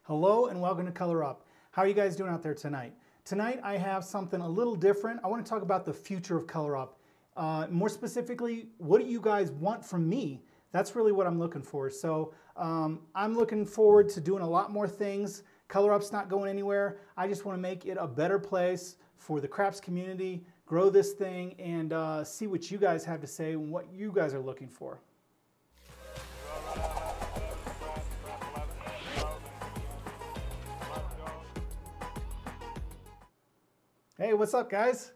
Hello and welcome to Color Up. How are you guys doing out there tonight? Tonight I have something a little different. I want to talk about the future of Color Up. More specifically, what do you guys want from me? That's really what I'm looking for. So I'm looking forward to doing a lot more things. Color Up's not going anywhere. I just want to make it a better place for the craps community, grow this thing, and see what you guys have to say and what you guys are looking for. Hey, what's up, guys?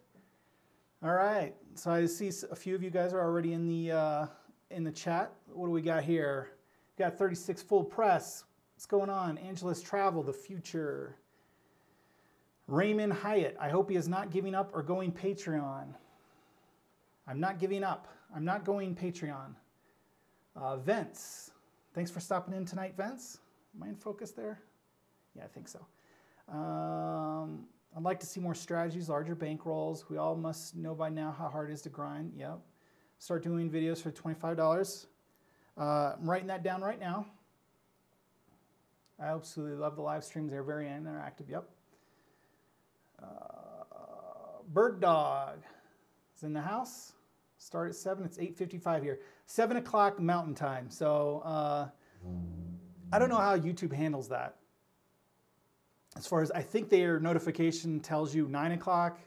All right, so I see a few of you guys are already in the chat. What do we got here? We got 36 full press. What's going on? Angela's Travel, the future. Raymond Hyatt, I hope he is not giving up or going Patreon. I'm not giving up. I'm not going Patreon. Vince, thanks for stopping in tonight, Vince. Am I in focus there? Yeah, I think so. I'd like to see more strategies, larger bankrolls. We all must know by now how hard it is to grind. Yep. Start doing videos for $25. I'm writing that down right now. I absolutely love the live streams. They're very interactive. Yep. Bird Dog is in the house. Start at 7. It's 8:55 here. 7 o'clock Mountain Time. So I don't know how YouTube handles that. As far as I think their notification tells you 9 o'clock.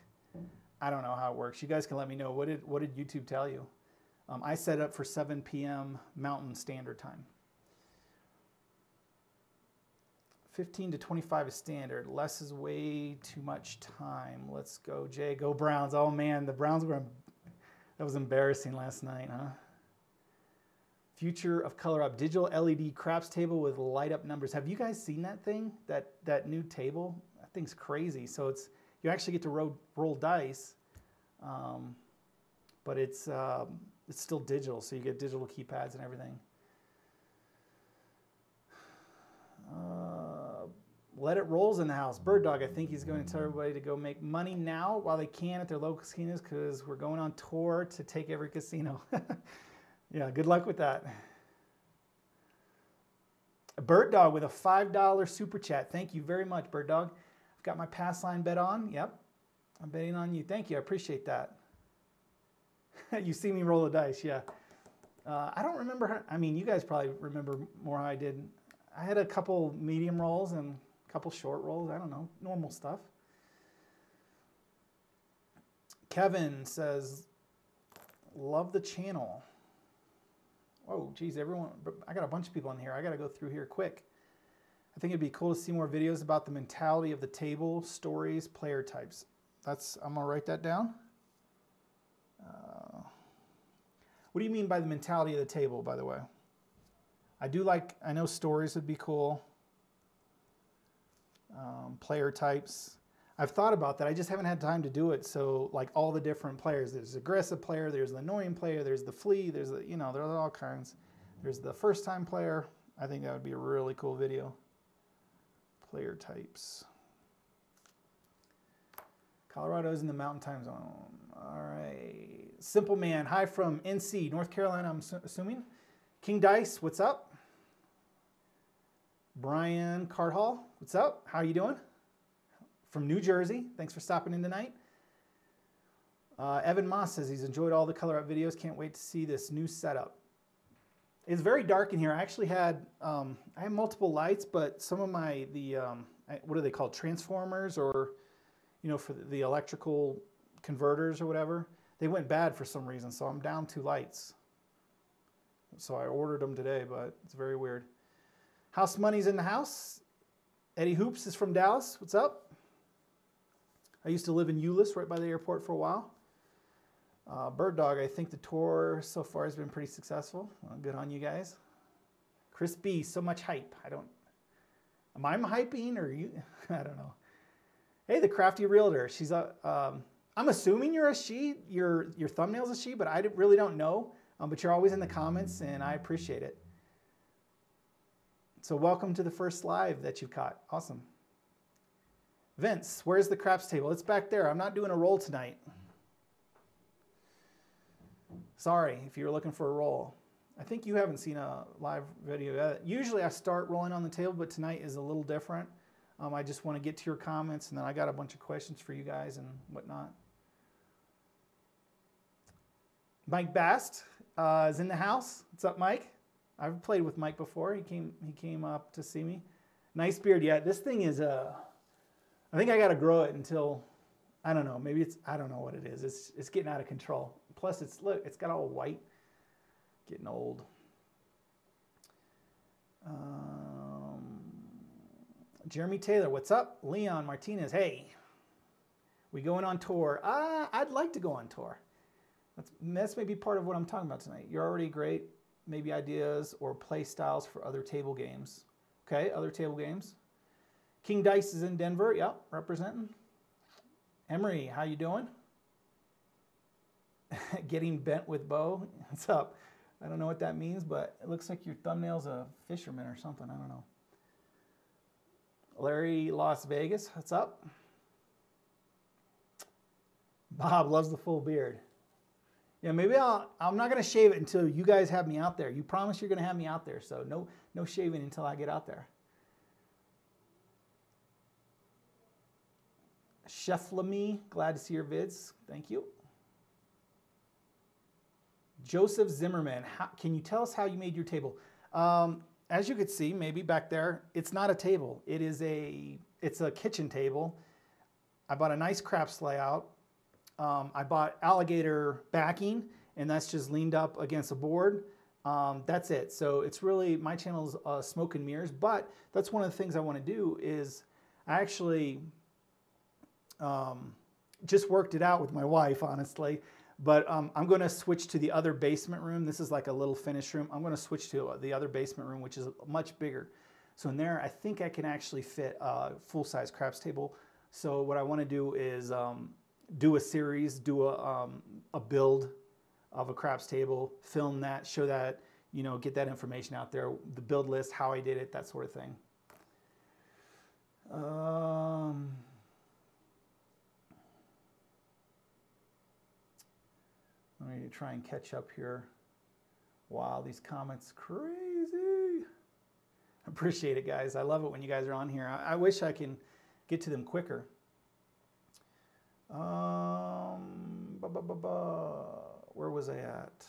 I don't know how it works. You guys can let me know. What did YouTube tell you? I set it up for 7 p.m. Mountain Standard Time. 15 to 25 is standard. Less is way too much time. Let's go, Jay. Go Browns. Oh man, the Browns were, that was embarrassing last night, huh? Future of Color Up, digital LED craps table with light up numbers. Have you guys seen that thing? That new table? That thing's crazy. So it's, you actually get to roll dice, but it's still digital. So you get digital keypads and everything. Let It Rolls in the house. Bird Dog, I think he's going to tell everybody to go make money now while they can at their local casinos because we're going on tour to take every casino. Yeah, good luck with that. Bird Dog with a $5 super chat. Thank you very much, Bird Dog. I've got my pass line bet on. Yep, I'm betting on you. Thank you, I appreciate that. You see me roll the dice, yeah. I don't remember how, I mean, you guys probably remember more how I did. I had a couple medium rolls and a couple short rolls. I don't know, normal stuff. Kevin says, love the channel. Oh, geez, everyone, I got a bunch of people in here. I got to go through here quick. I think it'd be cool to see more videos about the mentality of the table, stories, player types. I'm going to write that down. What do you mean by the mentality of the table, by the way? I know stories would be cool. Player types. I've thought about that. I just haven't had time to do it. So like all the different players, there's aggressive player, there's the annoying player, there's the flea, there's the, you know, there's all kinds. There's the first time player. I think that would be a really cool video. Player types. Colorado's in the Mountain Time Zone. All right. Simple Man. Hi from NC, North Carolina, I'm assuming. King Dice, what's up? Brian Cardhall, what's up? How you doing? From New Jersey, thanks for stopping in tonight. Evan Moss says he's enjoyed all the Color Up videos. Can't wait to see this new setup. It's very dark in here. I actually had, I have multiple lights, but some of what are they called? Transformers, or, you know, for the electrical converters or whatever. They went bad for some reason, so I'm down 2 lights. So I ordered them today, but it's very weird. House Money's in the house. Eddie Hoops is from Dallas. What's up? I used to live in Euless, right by the airport for a while. Bird Dog, I think the tour so far has been pretty successful. Well, good on you guys. Chris B, so much hype. Am I hyping or you? I don't know. Hey, the Crafty Realtor. She's I'm assuming you're a she. Your thumbnail's a she, but I really don't know. But you're always in the comments, and I appreciate it. So welcome to the first live that you caught. Awesome. Vince, where's the craps table? It's back there. I'm not doing a roll tonight. Sorry if you were looking for a roll. I think you haven't seen a live video yet. Usually I start rolling on the table, but tonight is a little different. I just want to get to your comments, and then I got a bunch of questions for you guys and whatnot. Mike Bast is in the house. What's up, Mike? I've played with Mike before. He came up to see me. Nice beard. Yeah, this thing is I think I got to grow it until, I don't know, maybe it's, I don't know what it is. It's getting out of control. Plus look, it's got all white. Getting old. Jeremy Taylor, what's up? Leon Martinez, hey. We going on tour? I'd like to go on tour. That's maybe part of what I'm talking about tonight. You're already great. Maybe ideas or play styles for other table games. Okay, other table games. King Dice is in Denver. Yep, representing. Emery, how you doing? Getting bent with Bo. What's up? I don't know what that means, but it looks like your thumbnail's a fisherman or something. I don't know. Larry, Las Vegas. What's up? Bob loves the full beard. Yeah, maybe I'm not going to shave it until you guys have me out there. You promise you're going to have me out there, so no shaving until I get out there. Chef Lamy, glad to see your vids. Thank you. Joseph Zimmerman, can you tell us how you made your table? As you could see, maybe back there, it's not a table. It's a kitchen table. I bought a nice craps layout. I bought alligator backing, and that's just leaned up against a board. That's it. So it's really, my channel is smoke and mirrors, but that's one of the things I want to do is I actually just worked it out with my wife, honestly. But I'm going to switch to the other basement room. This is like a little finished room. I'm going to switch to the other basement room, which is much bigger. So in there, I think I can actually fit a full-size craps table. So what I want to do is do a series, do a build of a craps table, film that, show that, you know, get that information out there, the build list, how I did it, that sort of thing. Let me try and catch up here. Wow, these comments crazy. Appreciate it, guys. I love it when you guys are on here. I wish I can get to them quicker. Where was I at?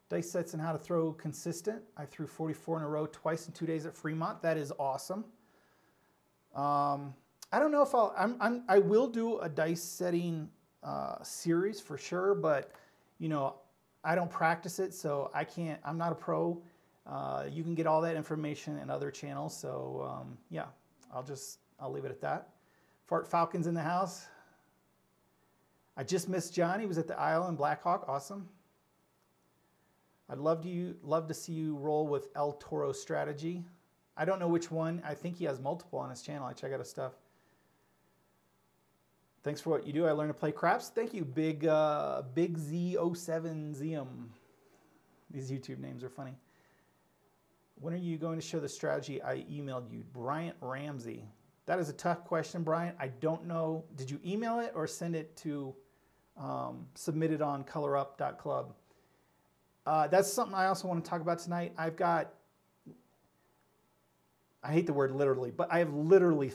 Dice sets and how to throw consistent. I threw 44 in a row twice in 2 days at Fremont. That is awesome. I don't know if I will do a dice setting series for sure, but you know, I don't practice it, so I'm not a pro. You can get all that information in other channels. So yeah, I'll leave it at that. Fart Falcon's in the house. I just missed John. He was at the Isle in Blackhawk. Awesome. I'd love to see you roll with El Toro strategy. I don't know which one. I think he has multiple on his channel. I check out his stuff. Thanks for what you do. I learned to play craps. Thank you, Big Z07Zium. These YouTube names are funny. When are you going to show the strategy I emailed you? Bryant Ramsey. That is a tough question, Bryant. I don't know. Did you email it or send it to submit it on colorup.club? That's something I also want to talk about tonight. I've got, I hate the word literally, but I have literally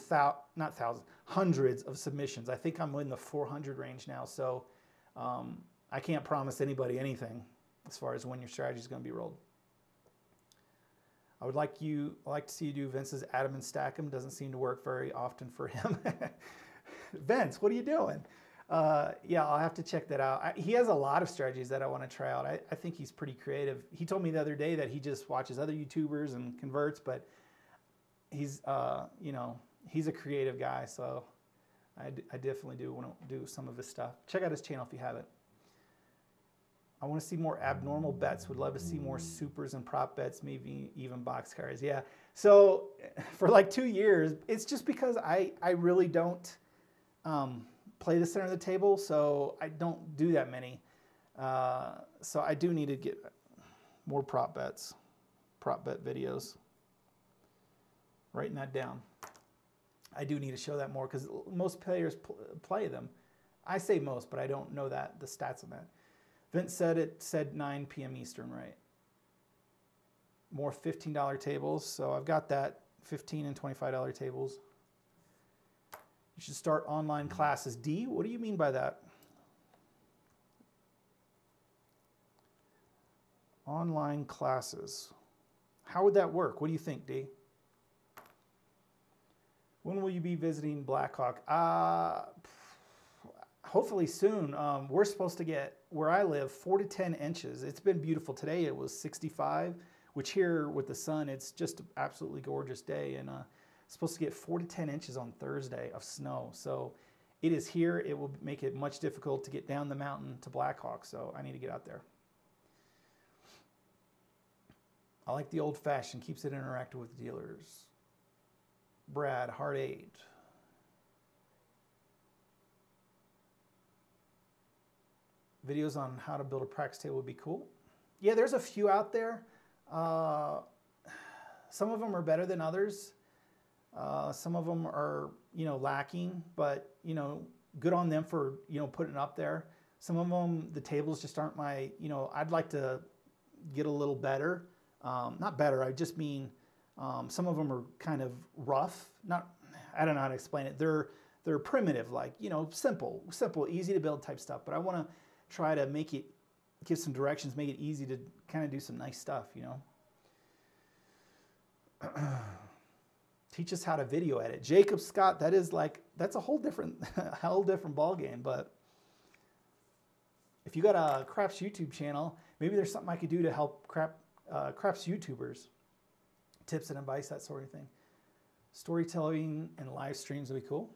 not thousands, hundreds of submissions. I think I'm in the 400 range now, so I can't promise anybody anything as far as when your strategy is going to be rolled. I would like to see you do Vince's Atom and Stack 'em. Doesn't seem to work very often for him. Vince, what are you doing? Yeah, I'll have to check that out. He has a lot of strategies that I want to try out. I think he's pretty creative. He told me the other day that he just watches other YouTubers and converts, but he's, you know, he's a creative guy, so I definitely do want to do some of his stuff. Check out his channel if you haven't. I want to see more abnormal bets. Would love to see more supers and prop bets, maybe even boxcars. Yeah. So for like 2 years, it's just because I really don't play the center of the table, so I don't do that many. So I do need to get more prop bet videos. Writing that down. I do need to show that more because most players play them. I say most, but I don't know the stats on that. Vince said it said 9 p.m. Eastern, right? More $15 tables. So I've got that, $15 and $25 tables. You should start online classes. D, what do you mean by that? Online classes. How would that work? What do you think, D? When will you be visiting Blackhawk? Hopefully soon. We're supposed to get, where I live, 4 to 10 inches. It's been beautiful. Today it was 65, which here with the sun, it's just an absolutely gorgeous day. And supposed to get 4 to 10 inches on Thursday of snow. So it is here. It will make it much difficult to get down the mountain to Blackhawk. So I need to get out there. I like the old fashioned, keeps it interactive with dealers. Brad, Hard 8. Videos on how to build a practice table would be cool. Yeah, there's a few out there. Some of them are better than others. Some of them are, lacking, but, good on them for, putting it up there. Some of them, the tables just aren't my, I'd like to get a little better. Not better, I just mean some of them are kind of rough. I don't know how to explain it. They're primitive, like, simple, easy to build type stuff. But I want to try to make it, give some directions, make it easy to kind of do some nice stuff, Teach us how to video edit. Jacob Scott, that's a whole different, ball game. But if you got a Craps YouTube channel, maybe there's something I could do to help Craps YouTubers. Tips and advice, that sort of thing. Storytelling and live streams would be cool.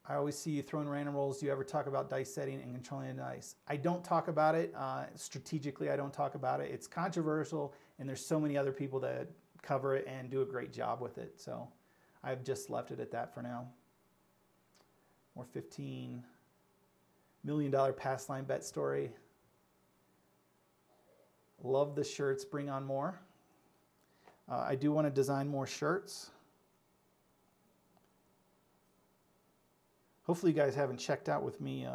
I always see you throwing random rolls. Do you ever talk about dice setting and controlling the dice? I don't talk about it. Strategically, I don't talk about it. It's controversial, and there's so many other people that cover it and do a great job with it. So I've just left it at that for now. More $15 million pass line bet story. Love the shirts. Bring on more. I do want to design more shirts. Hopefully you guys haven't checked out with me.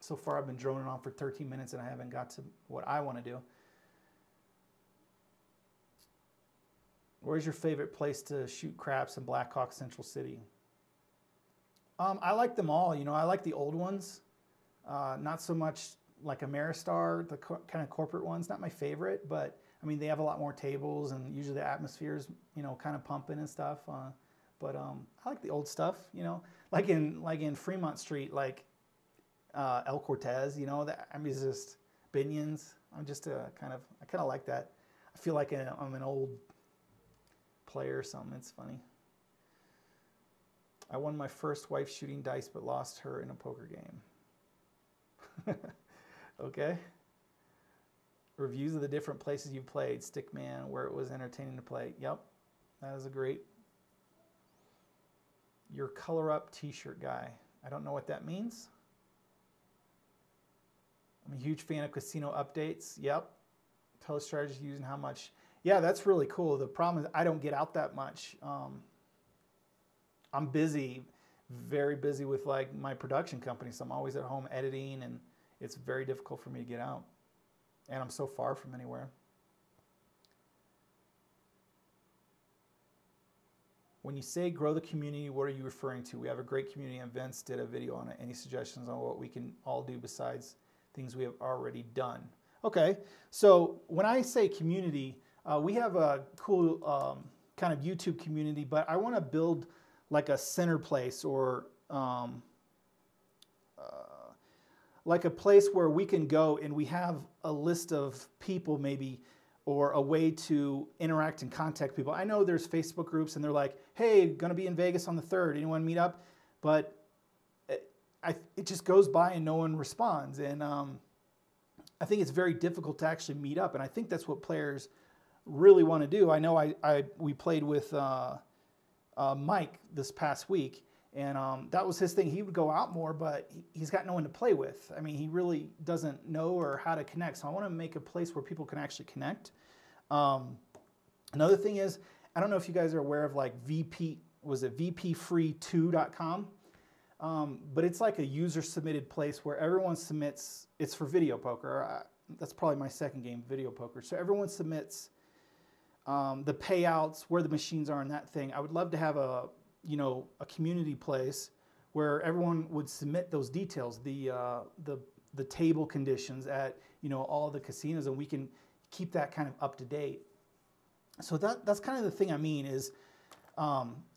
So far I've been droning on for 13 minutes and I haven't got to what I want to do. Where's your favorite place to shoot craps in Blackhawk Central City? I like them all. I like the old ones. Not so much like Ameristar, the kind of corporate ones. Not my favorite, but I mean, they have a lot more tables and usually the atmosphere's, kind of pumping and stuff. But I like the old stuff, like in Fremont Street, like El Cortez, it's just Binions. I'm just I kind of like that. I feel like I'm an old player or something. It's funny. I won my first wife shooting dice, but lost her in a poker game. Okay. Reviews of the different places you've played. Stickman, where it was entertaining to play. Yep, that is a great. Your color up t-shirt guy. I don't know what that means. I'm a huge fan of casino updates. Yep. Tell us strategies using how much. Yeah, that's really cool. The problem is I don't get out that much. I'm busy, very busy with like my production company. So I'm always at home editing and it's very difficult for me to get out. And I'm so far from anywhere. When you say grow the community, what are you referring to? We have a great community and Vince did a video on it. Any suggestions on what we can all do besides things we have already done? Okay, so when I say community, we have a cool kind of YouTube community, but I want to build like a center place or like a place where we can go and we have a list of people maybe or a way to interact and contact people. I know there's Facebook groups and they're like, hey, gonna be in Vegas on the 3rd, anyone meet up? But it just goes by and no one responds. And I think it's very difficult to actually meet up. And I think that's what players really want to do. I know we played with Mike this past week, and that was his thing. He would go out more, but he's got no one to play with. I mean, he really doesn't know or how to connect. So I want to make a place where people can actually connect. Another thing is, I don't know if you guys are aware of like VPfree2.com. but it's like a user-submitted place where everyone submits. It's for video poker. That's probably my second game, video poker. So everyone submits the payouts, where the machines are, and that thing. I would love to have a community place where everyone would submit those details, the table conditions at all the casinos, and we can keep that kind of up to date. So that's kind of the thing I mean is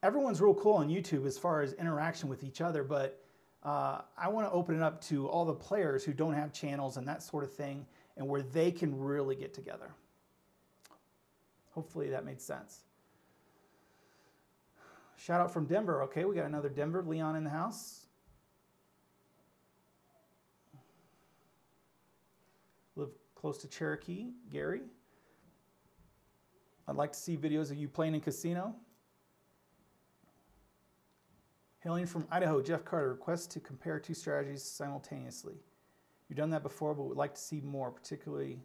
everyone's real cool on YouTube as far as interaction with each other, but I want to open it up to all the players who don't have channels and that sort of thing, and where they can really get together. Hopefully that made sense. Shout out from Denver. Okay, we got another Denver. Leon in the house. Live close to Cherokee. Gary. I'd like to see videos of you playing in casino. Hailing from Idaho, Jeff Carter requests to compare two strategies simultaneously. You've done that before, but would like to see more, particularly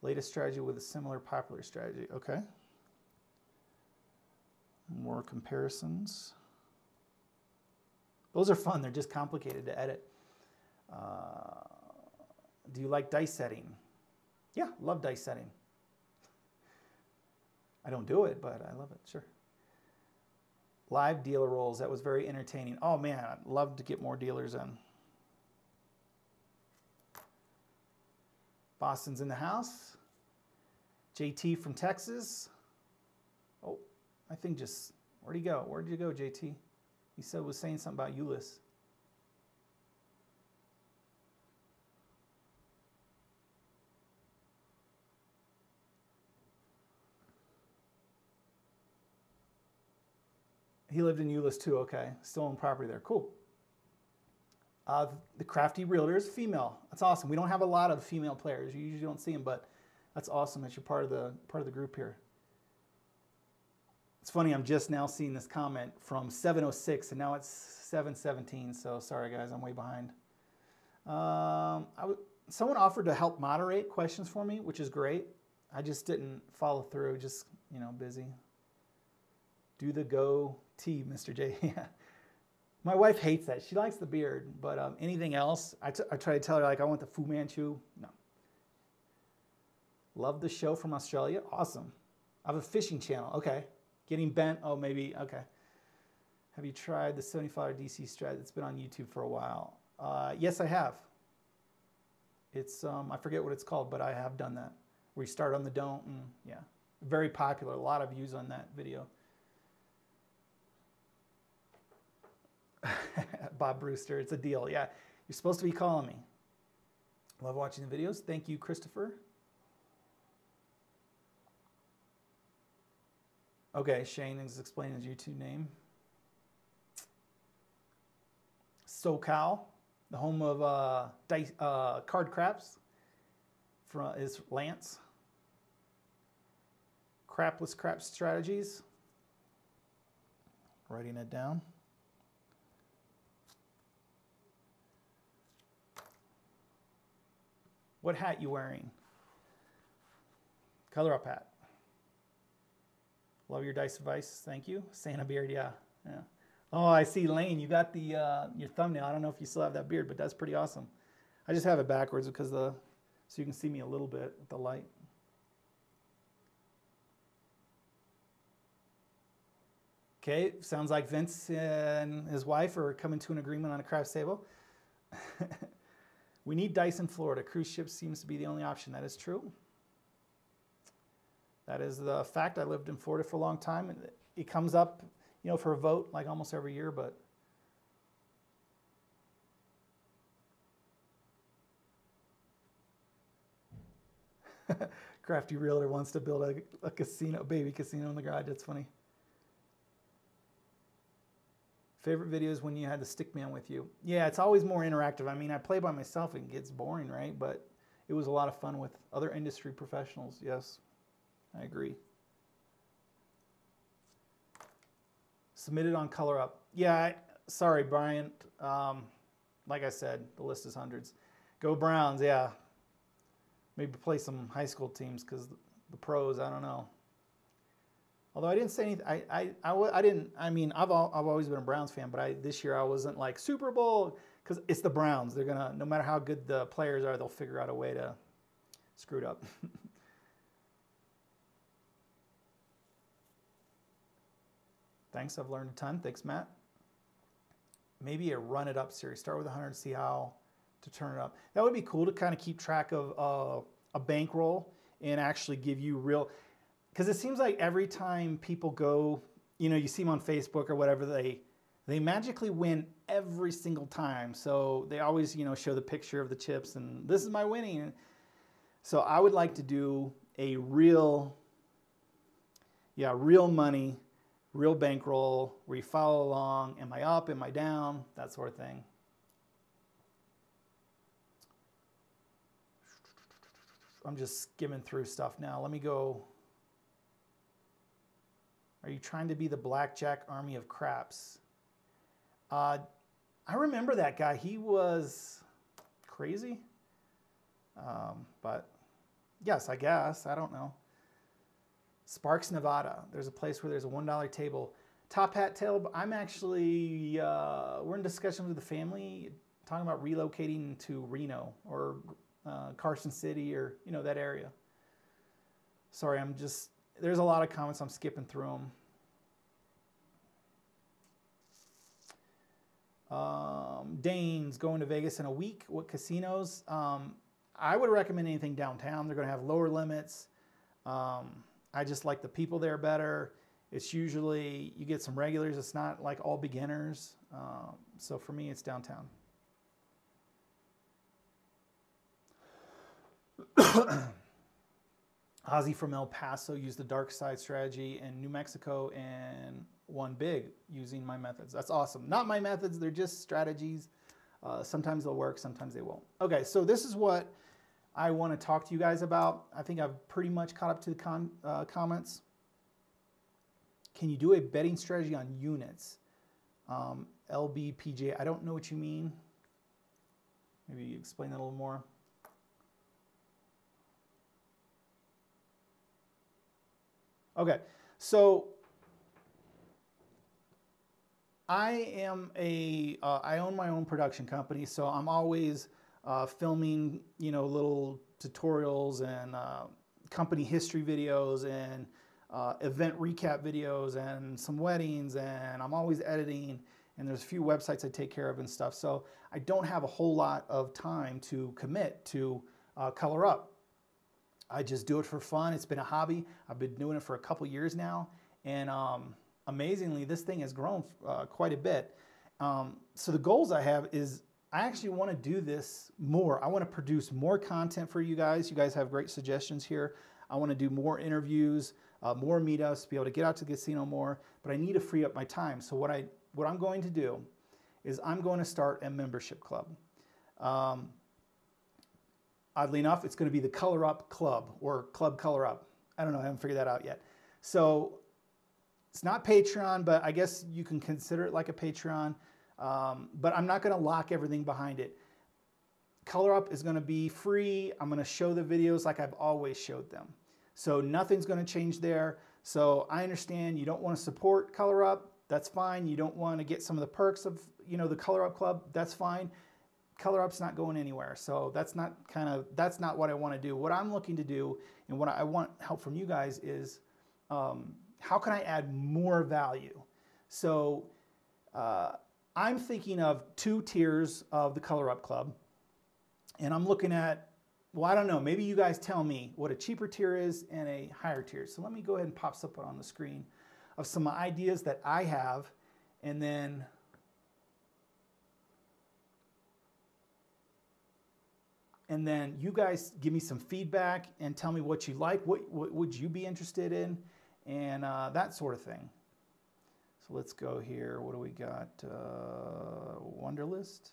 latest strategy with a similar popular strategy. Okay. More comparisons. Those are fun. They're just complicated to edit. Do you like dice setting? Yeah, love dice setting. I don't do it, but I love it, sure. Live dealer rolls, that was very entertaining. Oh man, I'd love to get more dealers in. Boston's in the house. JT from Texas. Oh, I think just, where'd he go? Where'd you go, JT? He said was saying something about Euless. He lived in Euless too, okay. Still own property there, cool. The Crafty Realtor is female. That's awesome. We don't have a lot of female players. You usually don't see them, but that's awesome that you're part of the group here. It's funny, I'm just now seeing this comment from 7:06 and now it's 7:17, so sorry guys, I'm way behind. Someone offered to help moderate questions for me, which is great. I just didn't follow through, just, busy. Do the goatee, Mr. J. Yeah. My wife hates that. She likes the beard, but anything else, I try to tell her, like, I want the Fu Manchu. No. Love the show from Australia. Awesome. I have a fishing channel. Okay. Getting bent. Oh, maybe. Okay. Have you tried the $75 DC strat that's been on YouTube for a while? Yes, I have. It's, I forget what it's called, but I have done that. Where you start on the don't, and yeah. Very popular. A lot of views on that video. Bob Brewster, it's a deal. Yeah, you're supposed to be calling me. Love watching the videos. Thank you, Christopher. Okay, Shane is explaining his YouTube name. SoCal, the home of card craps, is Lance. Crapless crap strategies. Writing it down. What hat you wearing? Color up hat. Love your dice advice. Thank you. Santa beard, yeah. Oh, I see, Lane. You got the your thumbnail. I don't know if you still have that beard, but that's pretty awesome. I just have it backwards because so you can see me a little bit with the light. Okay, sounds like Vince and his wife are coming to an agreement on a craft table. We need dice in Florida. Cruise ships seems to be the only option. That is true. That is the fact. I lived in Florida for a long time, and it comes up, for a vote like almost every year. But Crafty Realtor wants to build a casino, baby casino in the garage. That's funny. Favorite videos when you had the stick man with you? Yeah, it's always more interactive. I mean, I play by myself and it gets boring, right? But it was a lot of fun with other industry professionals. Yes, I agree. Submitted on Color Up. Yeah, sorry, Bryant. Like I said, the list is hundreds. Go Browns, yeah. Maybe play some high school teams because the pros, I don't know. Although I didn't say anything, I didn't. I mean, I've always been a Browns fan, but this year I wasn't like Super Bowl, because it's the Browns. They're gonna, no matter how good the players are, they'll figure out a way to screw it up. Thanks, I've learned a ton. Thanks, Matt. Maybe a run it up series. Start with 100, see how to turn it up. That would be cool to kind of keep track of a bankroll and actually give you real, because it seems like every time people go, you know, you see them on Facebook or whatever, they magically win every single time. So they always, you know, show the picture of the chips and this is my winning. So I would like to do a real money, real bankroll where you follow along. Am I up? Am I down? That sort of thing. I'm just skimming through stuff now. Let me go. Are you trying to be the blackjack army of craps? I remember that guy. He was crazy. But yes, I guess. I don't know. Sparks, Nevada. There's a place where there's a $1 table. Top Hat table. I'm actually, we're in discussions with the family talking about relocating to Reno or Carson City, or, you know, that area. Sorry, there's a lot of comments. I'm skipping through them. Dane's going to Vegas in a week. What casinos? I would recommend anything downtown. They're going to have lower limits. I just like the people there better. It's usually, you get some regulars. It's not like all beginners. So for me, it's downtown. Ozzy from El Paso used the dark side strategy in New Mexico and won big using my methods. That's awesome. Not my methods. They're just strategies. Sometimes they'll work. Sometimes they won't. Okay, so this is what I want to talk to you guys about. I think I've pretty much caught up to the comments. Can you do a betting strategy on units? LBPJ, I don't know what you mean. Maybe you explain that a little more. Okay, so I own my own production company, so I'm always filming, you know, little tutorials and company history videos and event recap videos and some weddings, and I'm always editing, and there's a few websites I take care of and stuff. So I don't have a whole lot of time to commit to Color Up. I just do it for fun. It's been a hobby. I've been doing it for a couple years now, and amazingly, this thing has grown quite a bit. So the goals I have is I actually want to do this more. I want to produce more content for you guys. You guys have great suggestions here. I want to do more interviews, more meetups, be able to get out to the casino more, but I need to free up my time. So what I'm going to do is I'm going to start a membership club. Oddly enough, it's going to be the Color Up Club, or Club Color Up. I don't know, I haven't figured that out yet. So it's not Patreon, but I guess you can consider it like a Patreon. But I'm not going to lock everything behind it. Color Up is going to be free. I'm going to show the videos like I've always showed them. So nothing's going to change there. So I understand you don't want to support Color Up. That's fine. You don't want to get some of the perks of, you know, the Color Up Club. That's fine. Color Up's not going anywhere. So that's not what I want to do. What I'm looking to do, and what I want help from you guys is, how can I add more value? So I'm thinking of 2 tiers of the Color Up Club, and I'm looking at, well, I don't know, maybe you guys tell me what a cheaper tier is and a higher tier. So let me go ahead and pop something on the screen of some ideas that I have, and then you guys give me some feedback and tell me what you like, what would you be interested in, and that sort of thing. So let's go here. What do we got? Wonderlist.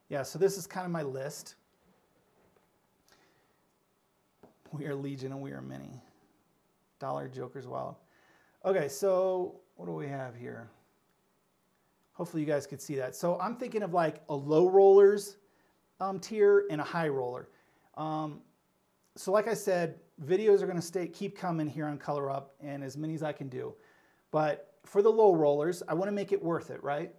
Yeah, so this is kind of my list. We are legion and we are many. Dollar Joker's wild. Okay, so what do we have here? Hopefully you guys could see that. So I'm thinking of like a low rollers tier and a high roller. So like I said, videos are going to keep coming here on Color Up, and as many as I can do. But for the low rollers, I want to make it worth it, right?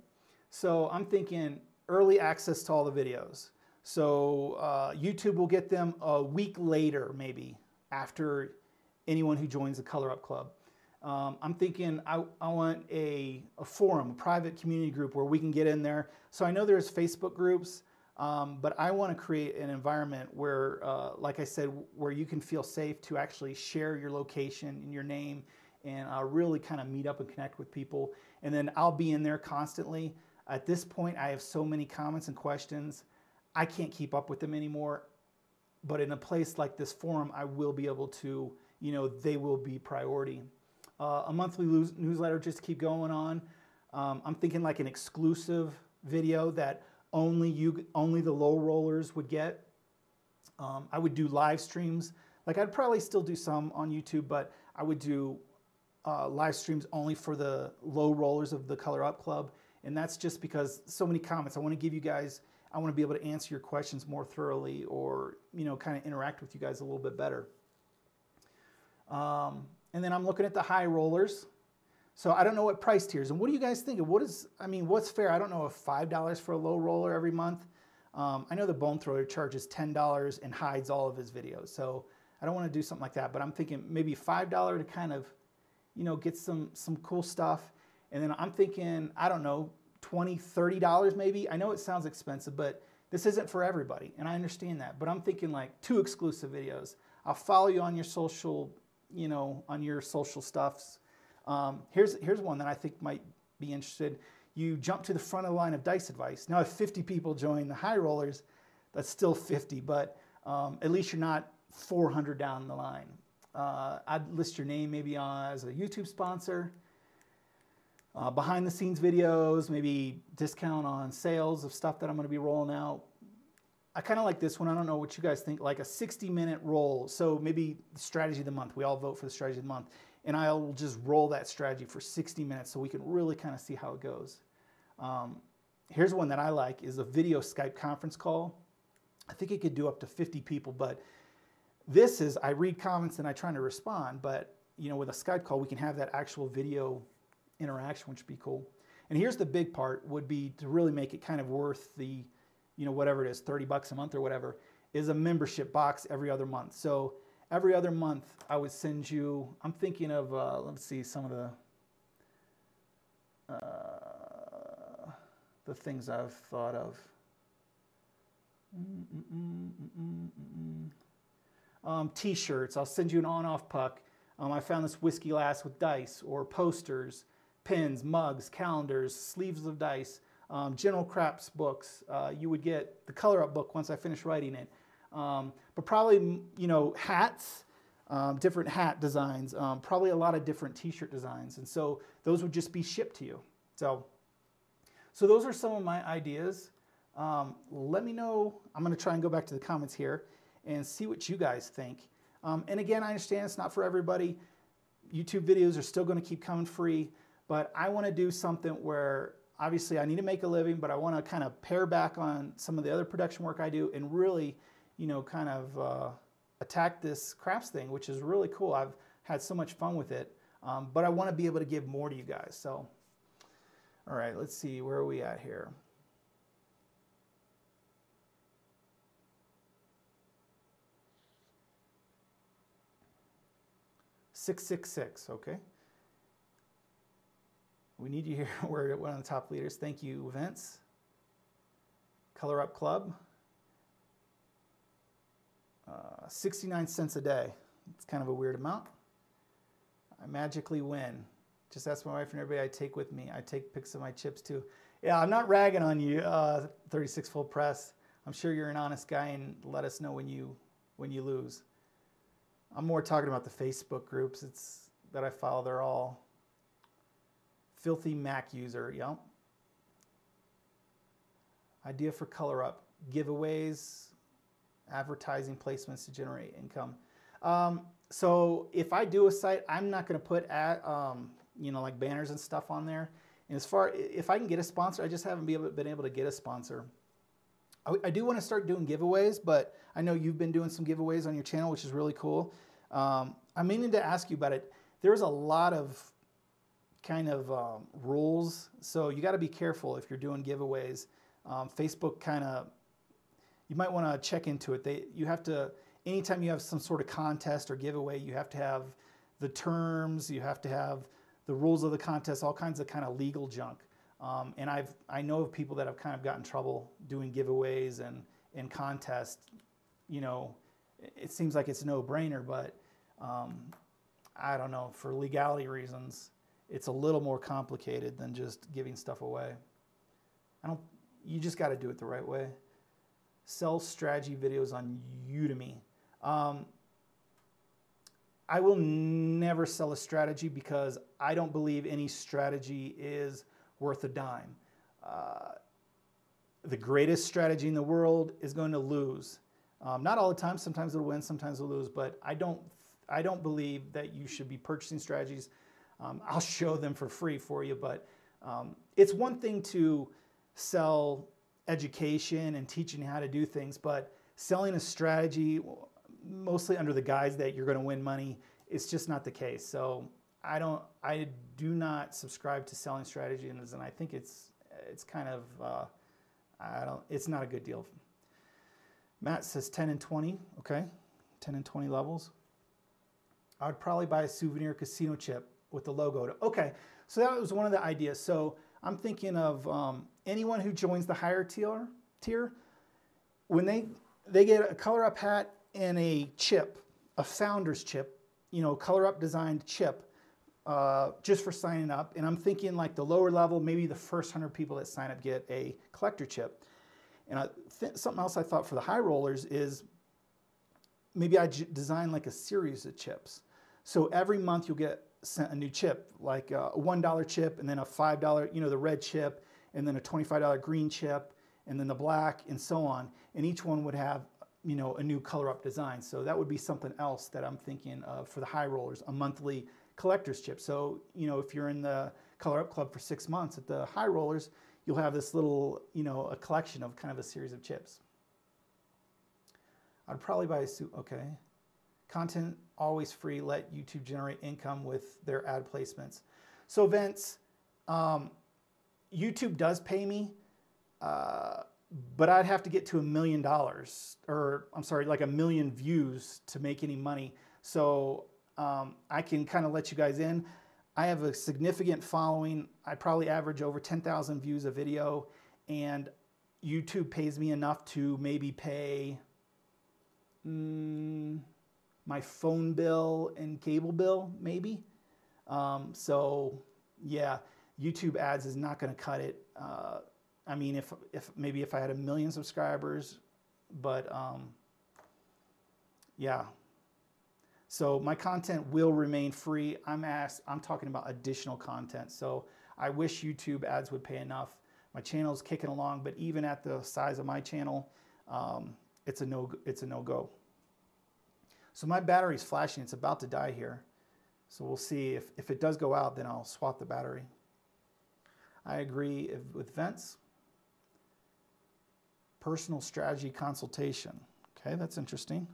So I'm thinking early access to all the videos. So YouTube will get them a week later, maybe, after anyone who joins the Color Up Club. I'm thinking I want a forum, a private community group where we can get in there. So I know there's Facebook groups, but I want to create an environment where, like I said, where you can feel safe to actually share your location and your name and really kind of meet up and connect with people. And then I'll be in there constantly. At this point, I have so many comments and questions, I can't keep up with them anymore. But in a place like this forum, I will be able to, you know, they will be priority. A monthly newsletter just to keep going on. I'm thinking like an exclusive video that only the low rollers would get. I would do live streams. Like I'd probably still do some on YouTube, but I would do live streams only for the low rollers of the Color Up Club. And that's just because so many comments. I want to give you guys, I want to be able to answer your questions more thoroughly, or, you know, kind of interact with you guys a little bit better. And then I'm looking at the high rollers. So I don't know what price tiers. And what do you guys think? What's fair? I don't know if $5 for a low roller every month. I know the Bone Thrower charges $10 and hides all of his videos. So I don't want to do something like that, but I'm thinking maybe $5 to kind of, you know, get some cool stuff. And then I'm thinking, I don't know, $20, $30 maybe. I know it sounds expensive, but this isn't for everybody. And I understand that, but I'm thinking like 2 exclusive videos. I'll follow you on your social, you know, on your social stuffs. Here's one that I think might be interested. You jump to the front of the line of dice advice. Now, if 50 people join the high rollers, that's still 50, but at least you're not 400 down the line. I'd list your name maybe as a YouTube sponsor. Behind the scenes videos, maybe discount on sales of stuff that I'm going to be rolling out. I kind of like this one. I don't know what you guys think, like a 60-minute roll. So maybe the strategy of the month. We all vote for the strategy of the month. And I'll just roll that strategy for 60 minutes so we can really kind of see how it goes. Here's one that I like, is a video Skype conference call. I think it could do up to 50 people, but this is, I read comments and I try to respond, but you know, with a Skype call, we can have that actual video interaction, which would be cool. And here's the big part, would be to really make it kind of worth the, you know, whatever it is, 30 bucks a month or whatever, is a membership box every other month. So every other month I would send you, I'm thinking of, let's see, some of the things I've thought of. T-shirts, I'll send you an on-off puck. I found this whiskey glass with dice, or posters, pins, mugs, calendars, sleeves of dice, general craps books. You would get the Color Up book once I finish writing it. But probably, you know, hats, different hat designs, probably a lot of different t-shirt designs. And so those would just be shipped to you. So those are some of my ideas. Let me know. I'm going to try and go back to the comments here and see what you guys think. And again, I understand it's not for everybody. YouTube videos are still going to keep coming free, but I want to do something where obviously I need to make a living, but I want to kind of pare back on some of the other production work I do and really, you know, kind of attack this crafts thing, which is really cool. I've had so much fun with it, but I want to be able to give more to you guys. So, all right, let's see, where are we at here? $666, okay. We need you here. We're one of the top leaders. Thank you, Vince. Color Up Club. 69 cents a day. It's kind of a weird amount. I magically win. Just ask my wife and everybody I take with me. I take pics of my chips too. Yeah, I'm not ragging on you, 36 Full Press. I'm sure you're an honest guy, and let us know when you lose. I'm more talking about the Facebook groups that I follow. They're all filthy Mac user, yep. Idea for Color Up, giveaways, advertising placements to generate income. So if I do a site, I'm not going to put you know, like banners and stuff on there. And if I can get a sponsor, I just haven't been able to get a sponsor. I do want to start doing giveaways, but I know you've been doing some giveaways on your channel, which is really cool. I'm meaning to ask you about it. There's a lot of kind of rules, so you got to be careful if you're doing giveaways. Facebook kind of, you might want to check into it. You have to, anytime you have some sort of contest or giveaway, you have to have the terms, you have to have the rules of the contest, all kinds of kind of legal junk. And I know of people that have kind of gotten in trouble doing giveaways and contests. You know, it seems like it's a no-brainer, but I don't know, for legality reasons, it's a little more complicated than just giving stuff away. You just got to do it the right way. Sell strategy videos on Udemy. I will never sell a strategy because I don't believe any strategy is worth a dime. The greatest strategy in the world is going to lose. Not all the time. Sometimes it'll win, sometimes it'll lose. But I don't believe that you should be purchasing strategies. I'll show them for free for you, but it's one thing to sell education and teaching how to do things, but selling a strategy mostly under the guise that you're going to win money, it's just not the case. So I do not subscribe to selling strategies, and I think it's kind of it's not a good deal. Matt says 10 and 20. Okay, 10 and 20 levels. I would probably buy a souvenir casino chip with the logo. Okay, so that was one of the ideas. So I'm thinking of anyone who joins the higher tier, when they get a color up hat and a chip, a founder's chip, you know, color up designed chip, just for signing up. And I'm thinking like the lower level, maybe the first 100 people that sign up get a collector chip. And something else I thought for the high rollers is maybe I design like a series of chips. So every month you'll get sent a new chip, like a $1 chip, and then a $5, you know, the red chip, and then a $25 green chip, and then the black, and so on. And each one would have, you know, a new color up design. So that would be something else that I'm thinking of for the high rollers, a monthly collector's chip. So, you know, if you're in the color up club for 6 months at the high rollers, you'll have this little, you know, a collection of kind of a series of chips. I'd probably buy a suit. Okay. Content always free. Let YouTube generate income with their ad placements. So Vince, YouTube does pay me, but I'd have to get to $1 million, or I'm sorry, like 1 million views to make any money. So I can kind of let you guys in. I have a significant following. I probably average over 10,000 views a video, and YouTube pays me enough to maybe pay my phone bill and cable bill, maybe. So yeah, YouTube ads is not going to cut it. I mean, if maybe if I had 1 million subscribers, but yeah. So my content will remain free. I'm talking about additional content. So I wish YouTube ads would pay enough. My channel's kicking along, but even at the size of my channel, it's a no-go. So my battery's flashing. It's about to die here. So we'll see if it does go out, then I'll swap the battery. I agree with Vince. Personal strategy consultation. Okay, that's interesting.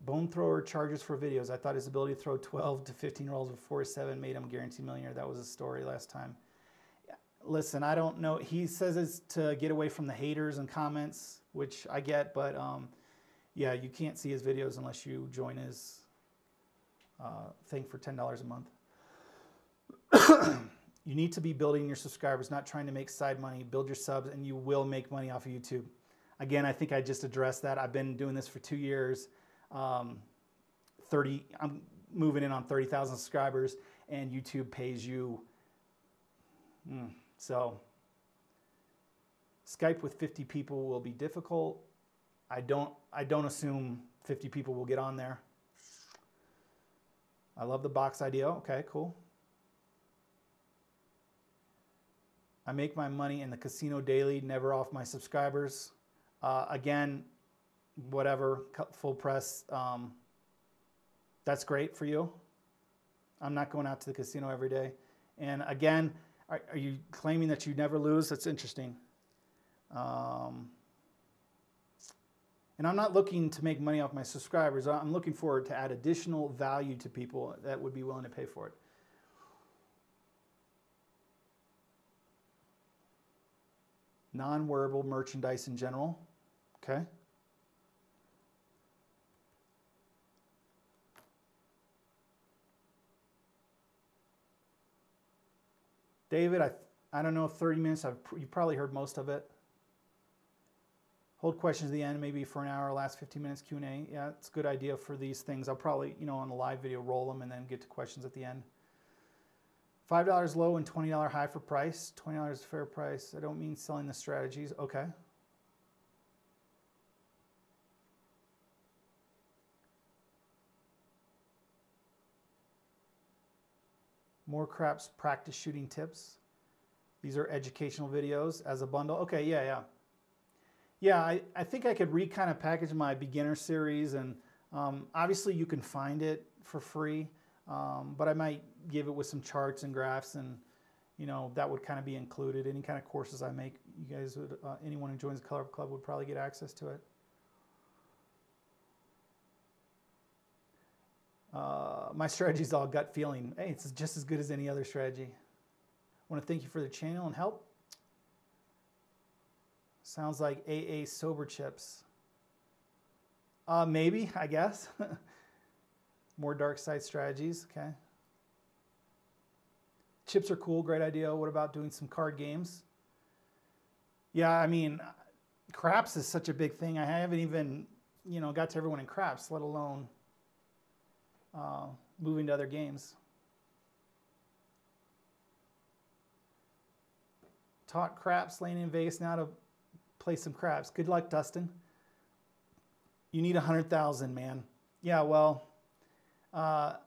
Bone thrower charges for videos. I thought his ability to throw 12 to 15 rolls before 7 made him a guaranteed millionaire. That was a story last time. Listen, I don't know. He says it's to get away from the haters and comments, which I get, but yeah, you can't see his videos unless you join his thing for $10 a month. You need to be building your subscribers, not trying to make side money. Build your subs and you will make money off of YouTube. Again, I think I just addressed that. I've been doing this for 2 years. I'm moving in on 30,000 subscribers, and YouTube pays you. So Skype with 50 people will be difficult. I don't assume 50 people will get on there. I love the box idea. Okay, cool. I make my money in the casino daily, never off my subscribers. Again, whatever, full press. That's great for you. I'm not going out to the casino every day. And again, Are you claiming that you never lose? That's interesting. And I'm not looking to make money off my subscribers. I'm looking forward to add additional value to people that would be willing to pay for it. Non-wearable merchandise in general. Okay. David, I don't know, 30 minutes. You've probably heard most of it. Hold questions at the end, maybe for an hour, last 15 minutes Q&A. Yeah, it's a good idea for these things. I'll probably, on the live video, roll them and then get to questions at the end. $5 low and $20 high for price. $20 is fair price. I don't mean selling the strategies. Okay. More craps practice shooting tips. These are educational videos as a bundle. Okay, yeah. Yeah, I think I could kind of package my beginner series, and obviously you can find it for free, but I might give it with some charts and graphs, and that would kind of be included. Any kind of courses I make, you guys would, anyone who joins the Color Up Club would probably get access to it. My strategy is all gut feeling. Hey, it's just as good as any other strategy. I want to thank you for the channel and help. Sounds like AA sober chips. Maybe, I guess. More dark side strategies, okay. Chips are cool, great idea. What about doing some card games? Yeah, I mean, craps is such a big thing. I haven't even, got to everyone in craps, let alone moving to other games. Taught craps, laying in Vegas now to play some craps. Good luck, Dustin. You need 100,000, man. Yeah, well, I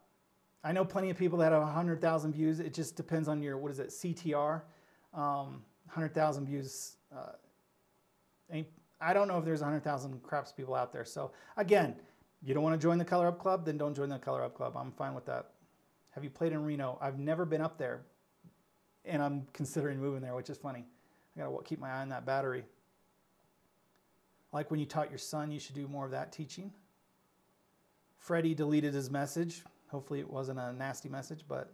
know plenty of people that have 100,000 views. It just depends on your, what is it, CTR. 100,000 views. I don't know if there's 100,000 craps people out there. So again, you don't want to join the Color Up Club, then don't join the Color Up Club. I'm fine with that. Have you played in Reno? I've never been up there, and I'm considering moving there, which is funny. I gotta keep my eye on that battery. Like when you taught your son, you should do more of that teaching. Freddie deleted his message. Hopefully it wasn't a nasty message, but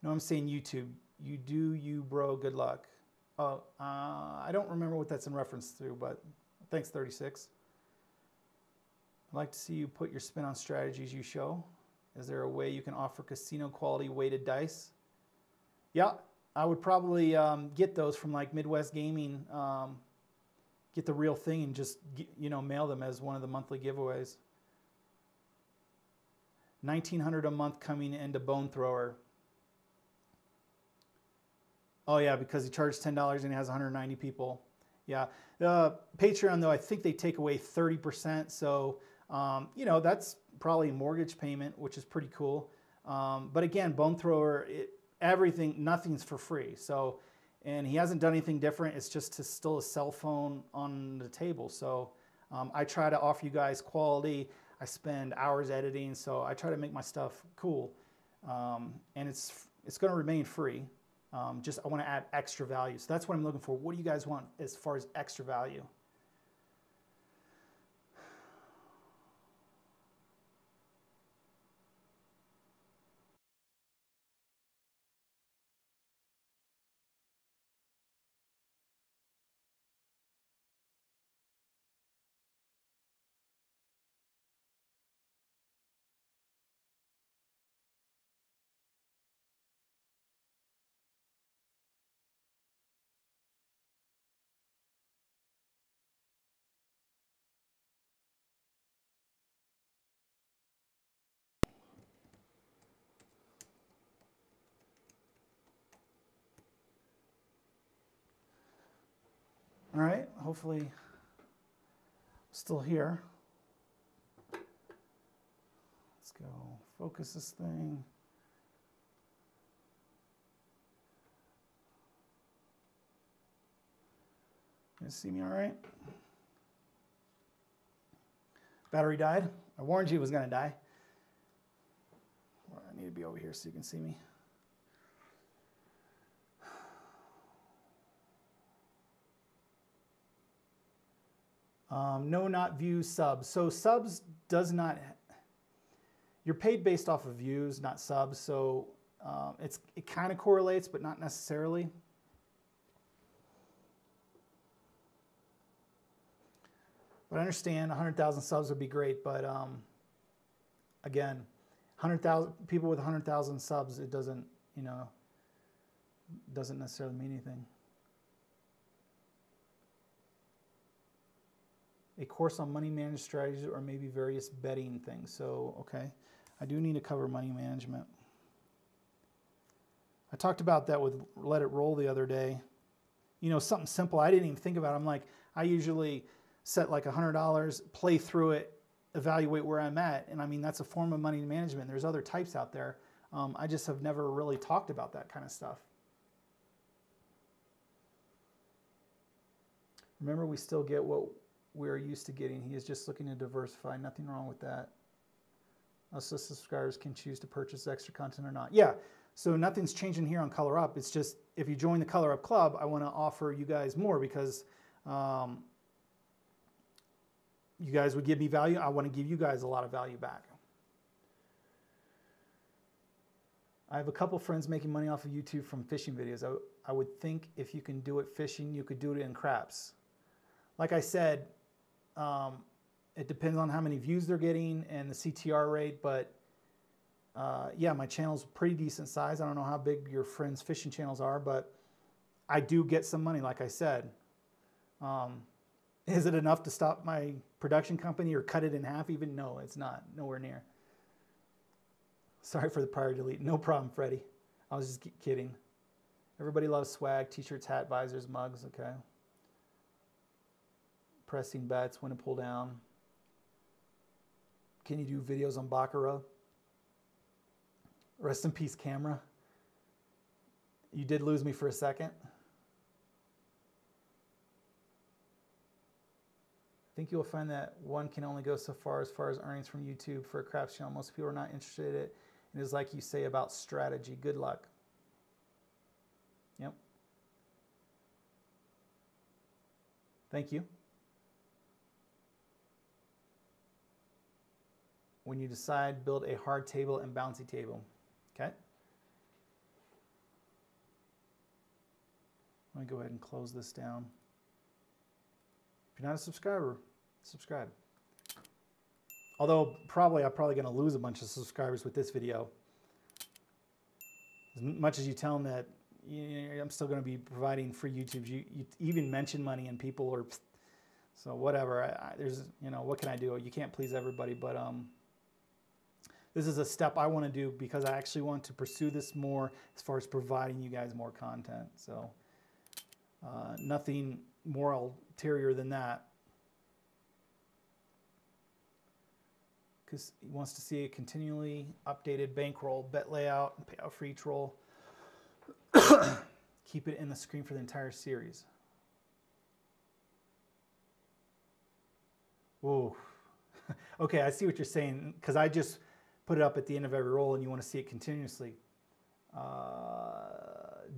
no, I'm saying YouTube. You do you, bro. Good luck. Oh, I don't remember what that's in reference to, but thanks, 36. I'd like to see you put your spin on strategies you show. Is there a way you can offer casino quality weighted dice? Yeah, I would probably get those from like Midwest Gaming. Get the real thing and just mail them as one of the monthly giveaways. $1,900 a month coming into Bone Thrower. Oh yeah, because he charged $10 and he has 190 people. Yeah, Patreon though, I think they take away 30%. So that's probably a mortgage payment, which is pretty cool. But again, Bone Thrower, nothing's for free. So, and he hasn't done anything different. It's just still a cell phone on the table. So I try to offer you guys quality. I spend hours editing, so I try to make my stuff cool. And it's going to remain free. I want to add extra value. So that's what I'm looking for. What do you guys want as far as extra value? All right, hopefully still here. Let's go focus this thing. You see me all right? Battery died. I warned you it was going to die. I need to be over here so you can see me. No, not views, subs. So subs does not, you're paid based off of views, not subs. So it kind of correlates, but not necessarily. But I understand 100,000 subs would be great, but again, 100,000 people with 100,000 subs, it doesn't, you know, doesn't necessarily mean anything. A course on money management strategies or maybe various betting things. So, okay, I do need to cover money management. I talked about that with Let It Roll the other day. You know, something simple I didn't even think about. I'm like, I usually set like $100, play through it, evaluate where I'm at. And I mean, that's a form of money management. There's other types out there. I just have never really talked about that kind of stuff. Remember, we still get what we're used to getting. He is just looking to diversify. Nothing wrong with that. Also, subscribers can choose to purchase extra content or not. Yeah, so nothing's changing here on Color Up. It's just if you join the Color Up Club, I want to offer you guys more because you guys would give me value. I want to give you guys a lot of value back. I have a couple friends making money off of YouTube from fishing videos. I would think if you can do it fishing, you could do it in craps. Like I said, it depends on how many views they're getting and the CTR rate, but yeah, my channel's pretty decent size. I don't know how big your friends' fishing channels are, but I do get some money, like I said. Is it enough to stop my production company or cut it in half even? No, it's not. Nowhere near. Sorry for the prior delete. No problem, Freddie. I was just kidding. Everybody loves swag, t-shirts, hat, visors, mugs, okay. Pressing bets, win and pull down. Can you do videos on Baccarat? Rest in peace, camera. You did lose me for a second. I think you'll find that one can only go so far as earnings from YouTube for a craps channel. Most people are not interested in it. It is like you say about strategy. Good luck. Yep. Thank you. When you decide, build a hard table and bouncy table. Okay. Let me go ahead and close this down. If you're not a subscriber, subscribe. Although I'm probably going to lose a bunch of subscribers with this video. As much as you tell them that I'm still going to be providing free YouTubes, you even mention money and people are, so whatever. There's, you know, what can I do? You can't please everybody, but this is a step I want to do because I actually want to pursue this more as far as providing you guys more content. So nothing more ulterior than that. Because he wants to see a continually updated bankroll, bet layout, and payout for each roll. Keep it in the screen for the entire series. Whoa. Okay, I see what you're saying, because I just put it up at the end of every roll and you want to see it continuously.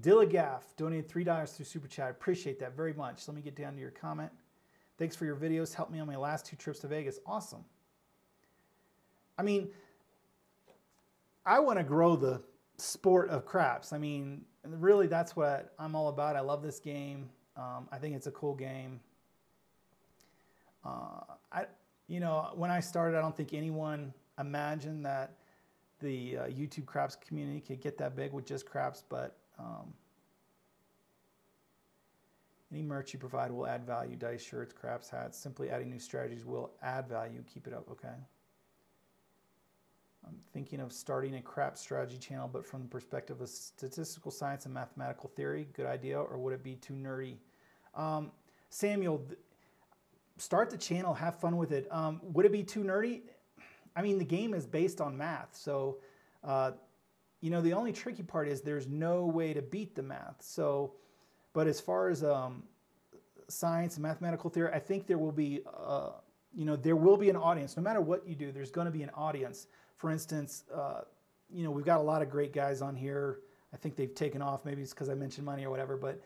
Dilligaff donated $3 through Super Chat. I appreciate that very much. Let me get down to your comment. Thanks for your videos. Helped me on my last 2 trips to Vegas. Awesome. I mean, I want to grow the sport of craps. I mean, really, that's what I'm all about. I love this game. I think it's a cool game. You know, when I started, I don't think anyone imagined that the YouTube craps community could get that big with just craps, but any merch you provide will add value. Dice, shirts, craps, hats. Simply adding new strategies will add value. Keep it up, okay? I'm thinking of starting a crap strategy channel, but from the perspective of statistical science and mathematical theory. Good idea, or would it be too nerdy? Samuel, start the channel, have fun with it. Would it be too nerdy? I mean, the game is based on math, so you know, the only tricky part is there's no way to beat the math. So, but as far as science and mathematical theory, I think there will be, you know, there will be an audience. No matter what you do, there's going to be an audience. For instance, you know, we've got a lot of great guys on here. I think they've taken off. Maybe it's because I mentioned money or whatever. But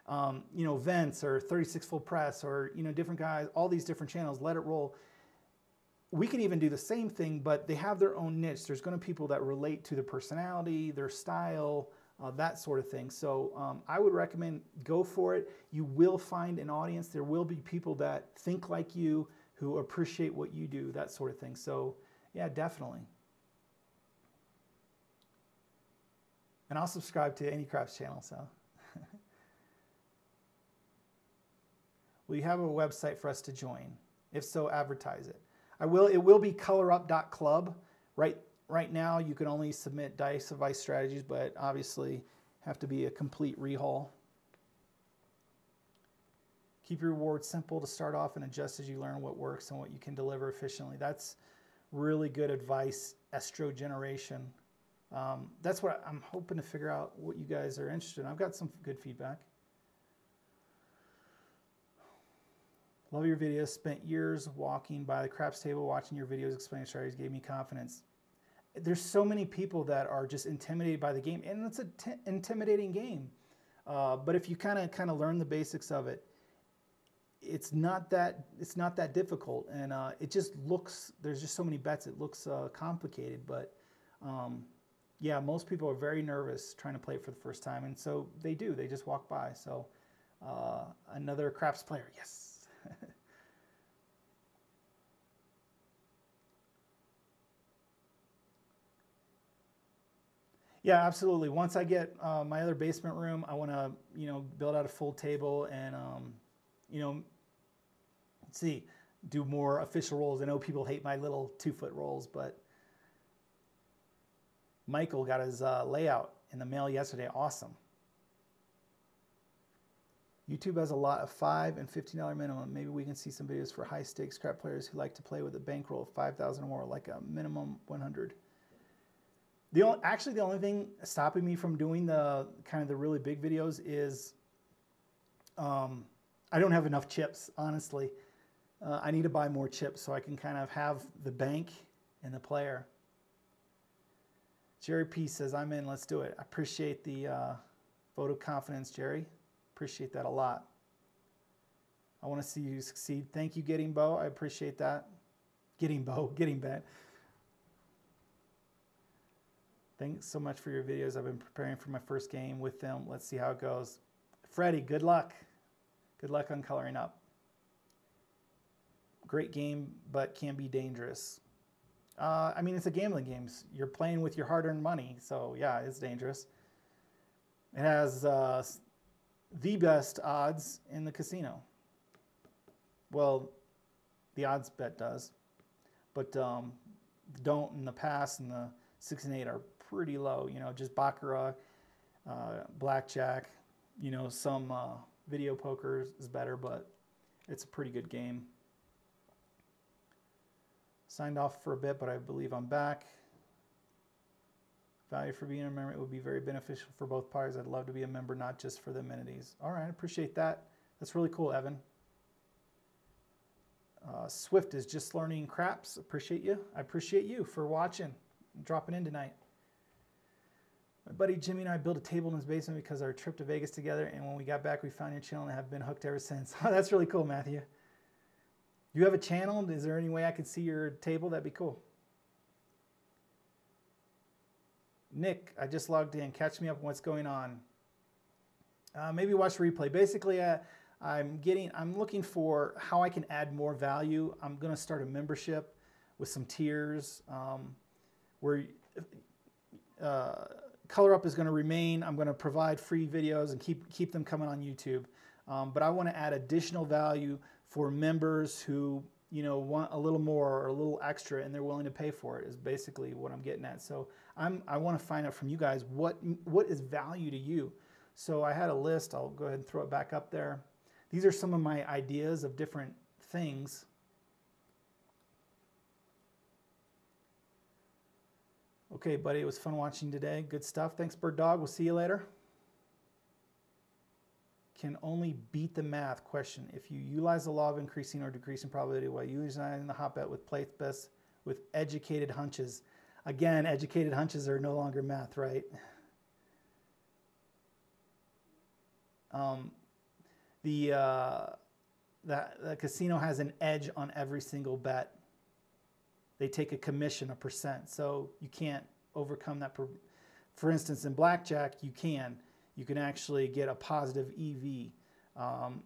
you know, vents or 36 full press or, you know, different guys, all these different channels, let it roll. We can even do the same thing, but they have their own niche. There's going to be people that relate to the personality, their style, that sort of thing. So I would recommend go for it. You will find an audience. There will be people that think like you, who appreciate what you do, that sort of thing. So yeah, definitely. And I'll subscribe to Any Crafts channel. So will you have a website for us to join? If so, advertise it. I will. It will be colorup.club. Right now, you can only submit dice advice strategies, but obviously have to be a complete rehaul. Keep your rewards simple to start off and adjust as you learn what works and what you can deliver efficiently. That's really good advice, Estro Generation. That's what I'm hoping to figure out what you guys are interested in. I've got some good feedback. Love your videos. Spent years walking by the craps table, watching your videos, explaining strategies, gave me confidence. There's so many people that are just intimidated by the game, and it's an intimidating game. But if you kind of learn the basics of it, it's not that difficult, and it just looks. There's just so many bets. It looks complicated, but yeah, most people are very nervous trying to play it for the first time, and so they do. They just walk by. So another craps player, yes. Yeah, absolutely. Once I get my other basement room, I want to, you know, build out a full table and, you know, see, do more official rolls. I know people hate my little 2-foot rolls, but Michael got his layout in the mail yesterday. Awesome. YouTube has a lot of $5 and $15 minimum. Maybe we can see some videos for high stakes crap players who like to play with a bankroll of 5,000 or more, like a minimum 100. Actually, the only thing stopping me from doing the really big videos is I don't have enough chips, honestly. I need to buy more chips so I can kind of have the bank and the player. Jerry P says, I'm in, let's do it. I appreciate the vote of confidence, Jerry. Appreciate that a lot. I want to see you succeed. Thank you, Getting Bo. I appreciate that. Getting Bet. Thanks so much for your videos. I've been preparing for my first game with them. Let's see how it goes. Freddie, good luck. Good luck on coloring up. Great game, but can be dangerous. I mean, it's a gambling game. You're playing with your hard-earned money, so yeah, it's dangerous. It has the best odds in the casino. Well, the odds bet does, but don't in the past, and the 6 and 8 are pretty low. You know, just baccarat, blackjack. You know, some video poker is better, but it's a pretty good game. Signed off for a bit, but I believe I'm back. Value for being a member, it would be very beneficial for both parties. I'd love to be a member, not just for the amenities. All right, I appreciate that. That's really cool, Evan. Swift is just learning craps. Appreciate you. I appreciate you for watching and dropping in tonight. My buddy Jimmy and I built a table in his basement because of our trip to Vegas together, and when we got back, we found your channel and have been hooked ever since. That's really cool, Matthew. You have a channel? Is there any way I could see your table? That'd be cool. Nick, I just logged in. Catch me up on what's going on. Maybe watch the replay. Basically, I'm looking for how I can add more value. I'm going to start a membership with some tiers where Color Up is going to remain. I'm going to provide free videos and keep them coming on YouTube. But I want to add additional value for members who, you know, want a little more or a little extra and they're willing to pay for it, is basically what I'm getting at. So I want to find out from you guys what is value to you. So I had a list. I'll go ahead and throw it back up there. These are some of my ideas of different things. Okay, buddy, it was fun watching today. Good stuff. Thanks, Bird Dog. We'll see you later. Can only beat the math question. If you utilize the law of increasing or decreasing probability while utilizing the hot bet with place bets with educated hunches. Again, educated hunches are no longer math, right? the casino has an edge on every single bet. They take a commission, a percent, so you can't overcome that. For instance, in blackjack, you can actually get a positive EV.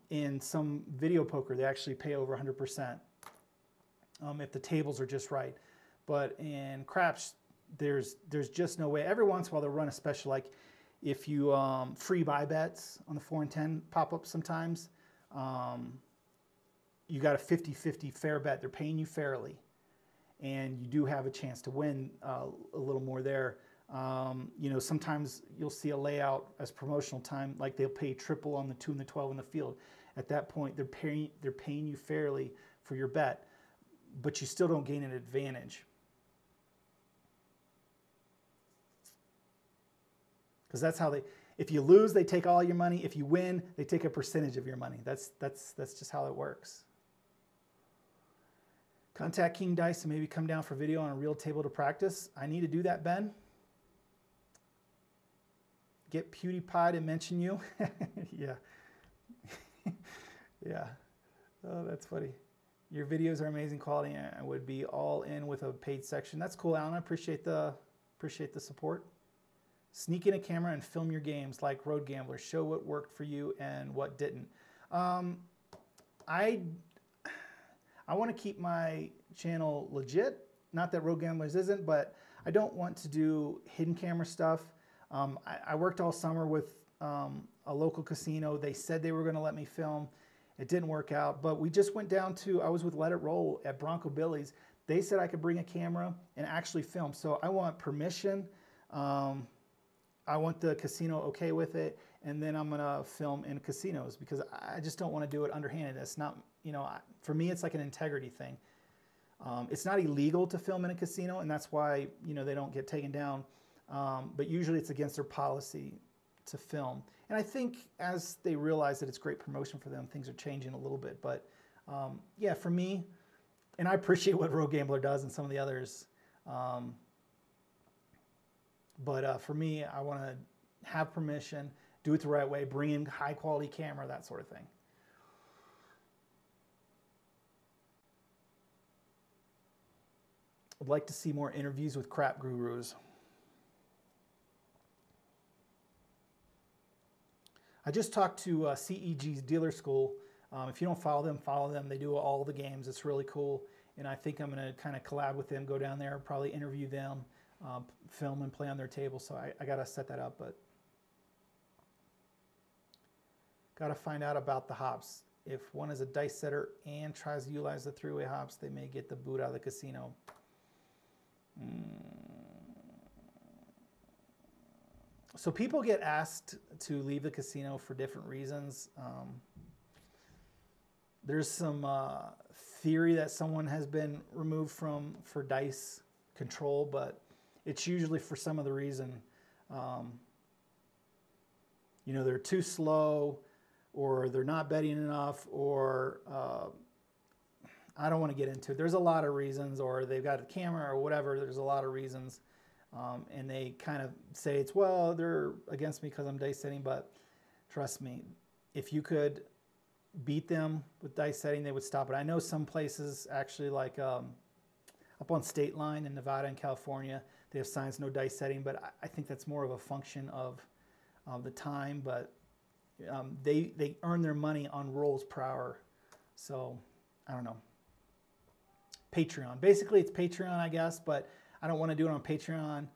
In some video poker, they actually pay over 100% if the tables are just right. But in craps, there's just no way. Every once in a while, they'll run a special, like if you free buy bets on the 4 and 10 pop up sometimes. You got a 50-50 fair bet. They're paying you fairly, and you do have a chance to win a little more there. You know, sometimes you'll see a layout as promotional time, like they'll pay triple on the 2 and the 12 in the field. At that point, they're paying you fairly for your bet, but you still don't gain an advantage. Because that's how if you lose, they take all your money. If you win, they take a percentage of your money. That's just how it works. Contact King Dice and maybe come down for video on a real table to practice. I need to do that, Ben. Get PewDiePie to mention you. Yeah. Yeah. Oh, that's funny. Your videos are amazing quality, and I would be all in with a paid section. That's cool, Alan. I appreciate the support. Sneak in a camera and film your games like Road Gambler. Show what worked for you and what didn't. I want to keep my channel legit. Not that Road Gamblers isn't, but I don't want to do hidden camera stuff. I worked all summer with a local casino. They said they were going to let me film. It didn't work out, but we just went down to, I was with Let It Roll at Bronco Billy's. They said I could bring a camera and actually film. So I want permission. I want the casino okay with it, and then I'm gonna film in casinos because I just don't want to do it underhanded. It's not, you know, for me, it's like an integrity thing. It's not illegal to film in a casino, and that's why, you know, they don't get taken down. But usually it's against their policy to film. And I think as they realize that it's great promotion for them, things are changing a little bit. But yeah, for me, and I appreciate what Road Gambler does and some of the others. But for me, I want to have permission, do it the right way, bring in high quality camera, that sort of thing. I'd like to see more interviews with crap gurus. I just talked to CEG's Dealer School. If you don't follow them, follow them. They do all the games. It's really cool. And I think I'm going to kind of collab with them, go down there, probably interview them. Film and play on their table, so I got to set that up, but got to find out about the hops. If one is a dice setter and tries to utilize the three-way hops, they may get the boot out of the casino. So people get asked to leave the casino for different reasons. There's some theory that someone has been removed for dice control, but it's usually for some other reason. You know, they're too slow, or they're not betting enough, or I don't want to get into it. There's a lot of reasons, or they've got a camera or whatever. There's a lot of reasons. And they kind of say it's, well, they're against me because I'm dice setting, but trust me, if you could beat them with dice setting, they would stop it. I know some places actually, like up on State Line in Nevada and California, they have signs, no dice setting, but I think that's more of a function of the time, but they earn their money on rolls per hour. So I don't know. Patreon. Basically, it's Patreon, I guess, but I don't want to do it on Patreon.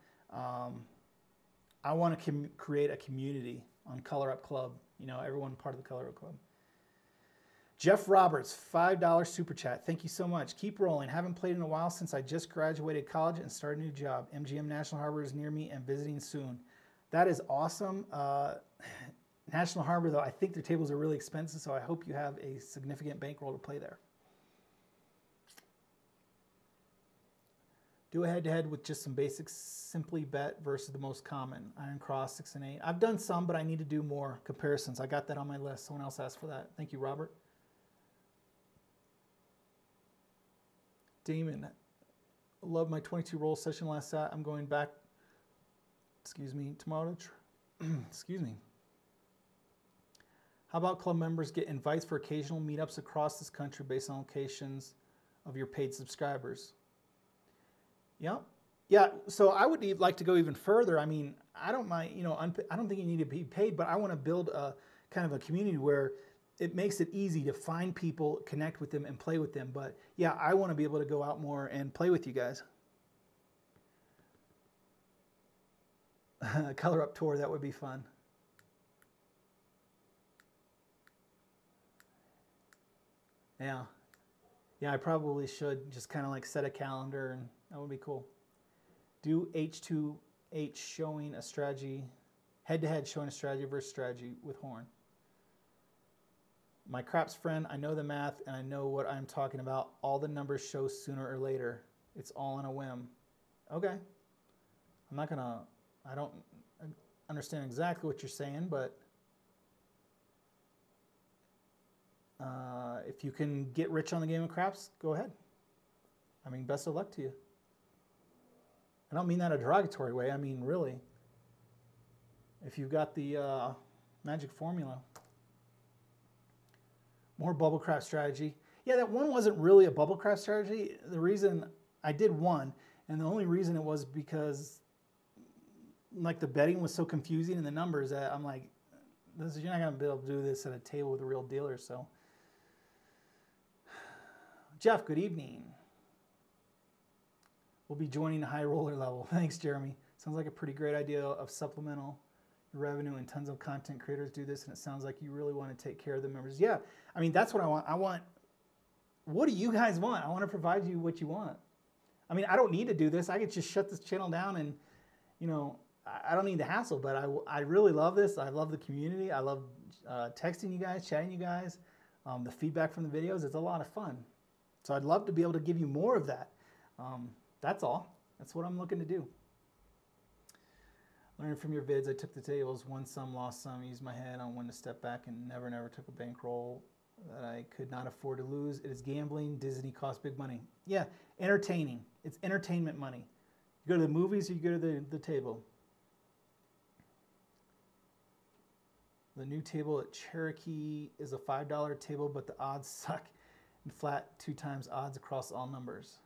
I want to create a community on Color Up Club. You know, everyone part of the Color Up Club. Jeff Roberts, $5 super chat. Thank you so much. Keep rolling. Haven't played in a while since I just graduated college and started a new job. MGM National Harbor is near me and visiting soon. That is awesome. National Harbor, though, I think their tables are really expensive, so I hope you have a significant bankroll to play there. Do a head-to-head with just some basics, simply bet versus the most common. Iron Cross, 6 and 8. I've done some, but I need to do more comparisons. I got that on my list. Someone else asked for that. Thank you, Robert. Damon, love my 22 roll session last Sat. I'm going back, tomorrow. Excuse me. How about club members get invites for occasional meetups across this country based on locations of your paid subscribers? Yeah. Yeah, so I would like to go even further. I mean, I don't mind, you know, I don't think you need to be paid, but I want to build a kind of a community where it makes it easy to find people, connect with them, and play with them. But yeah, I want to be able to go out more and play with you guys. Color Up Tour, that would be fun. Yeah. Yeah, I probably should just kind of like set a calendar, and that would be cool. Do H2H showing a strategy, head-to-head showing a strategy versus strategy with Horn. My craps friend, I know the math and I know what I'm talking about. All the numbers show sooner or later. It's all on a whim. Okay. I'm not gonna, I don't understand exactly what you're saying, but if you can get rich on the game of craps, go ahead. I mean, best of luck to you. I don't mean that in a derogatory way. I mean, really. If you've got the magic formula. More bubble craft strategy. Yeah, that one wasn't really a bubble craft strategy. The reason I did one, and the only reason it was because like the betting was so confusing in the numbers that I'm like, you're not going to be able to do this at a table with a real dealer. So, Jeff, good evening. We'll be joining the high roller level. Thanks, Jeremy. Sounds like a pretty great idea of supplemental revenue, and tons of content creators do this, and it sounds like you really want to take care of the members. Yeah, I mean, that's what I want. What do you guys want? I want to provide you what you want. I mean, I don't need to do this. I could just shut this channel down and, you know, I don't need the hassle, but I really love this. I love the community. I love texting you guys, chatting you guys. The feedback from the videos, it's a lot of fun. So I'd love to be able to give you more of that. That's all. That's what I'm looking to do. Learning from your vids, I took the tables, won some, lost some, used my head on when to step back, and never took a bankroll that I could not afford to lose. It is gambling. Disney costs big money. Yeah, entertaining. It's entertainment money. You go to the movies or you go to the table. The new table at Cherokee is a $5 table, but the odds suck and flat 2 times odds across all numbers.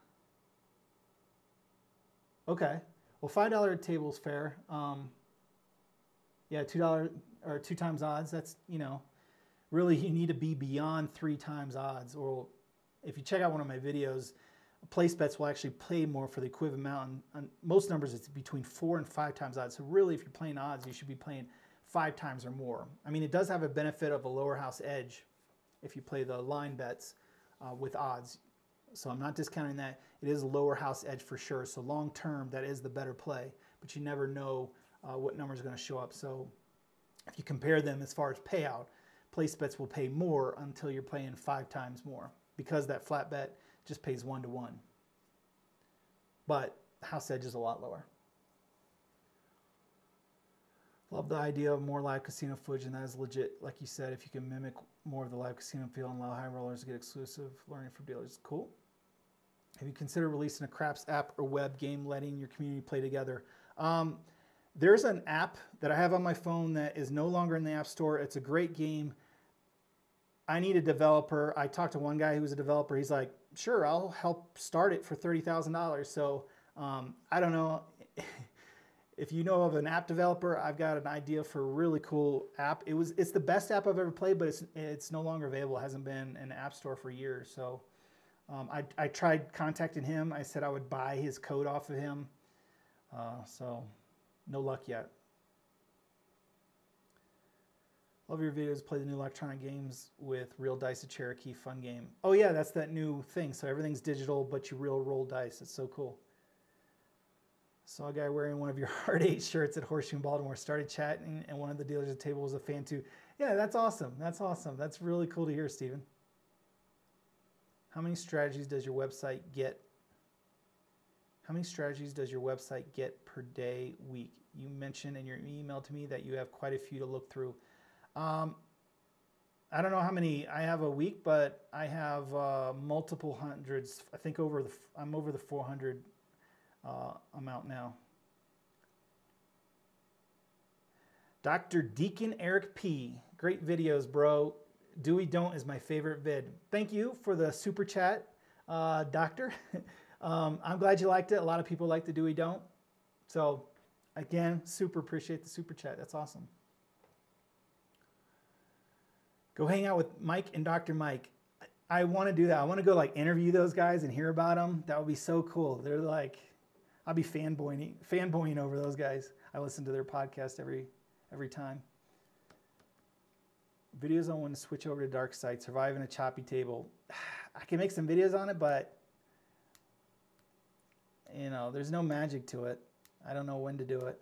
Okay. Well, $5 table is fair. Yeah, $2 or 2 times odds. That's, you know, really you need to be beyond 3 times odds. Or if you check out one of my videos, place bets will actually pay more for the equivalent amount. On most numbers, it's between 4 and 5 times odds. So really, if you're playing odds, you should be playing 5 times or more. I mean, it does have a benefit of a lower house edge if you play the line bets with odds. So I'm not discounting that. It is a lower house edge for sure. So long term, that is the better play. But you never know what number is going to show up. So if you compare them as far as payout, place bets will pay more until you're playing 5 times more, because that flat bet just pays 1 to 1. But house edge is a lot lower. Love the idea of more live casino footage, and that is legit. Like you said, if you can mimic more of the live casino feel and allow high rollers to get exclusive learning from dealers. Cool. Have you considered releasing a craps app or web game, letting your community play together? There's an app that I have on my phone that is no longer in the App Store. It's a great game. I need a developer. I talked to one guy who was a developer. He's like, sure, I'll help start it for $30,000. So I don't know. If you know of an app developer, I've got an idea for a really cool app. It's the best app I've ever played, but it's no longer available. It hasn't been in the App Store for years. So I tried contacting him. I said I would buy his code off of him. So no luck yet. Love your videos. Play the new electronic games with real dice at Cherokee. Fun game. Oh yeah, that's that new thing. So everything's digital, but you real roll dice. It's so cool. Saw a guy wearing one of your Hard 8 shirts at Horseshoe in Baltimore. Started chatting, and one of the dealers at the table was a fan too. Yeah, that's awesome. That's awesome. That's really cool to hear, Steven. How many strategies does your website get? How many strategies does your website get per day, week? You mentioned in your email to me that you have quite a few to look through. I don't know how many I have a week, but I have multiple hundreds. I think I'm over the 400 amount now. Dr. Deacon Eric P. Great videos, bro. Do we don't is my favorite vid. Thank you for the super chat, Doctor. I'm glad you liked it. A lot of people like the do we don't. So again, super appreciate the super chat. That's awesome. Go hang out with Mike and Dr. Mike. I want to do that. I want to go like interview those guys and hear about them. That would be so cool. They're like, I'll be fanboying over those guys. I listen to their podcast every time. Videos on when to switch over to dark side, surviving a choppy table. I can make some videos on it, but you know, there's no magic to it. I don't know when to do it.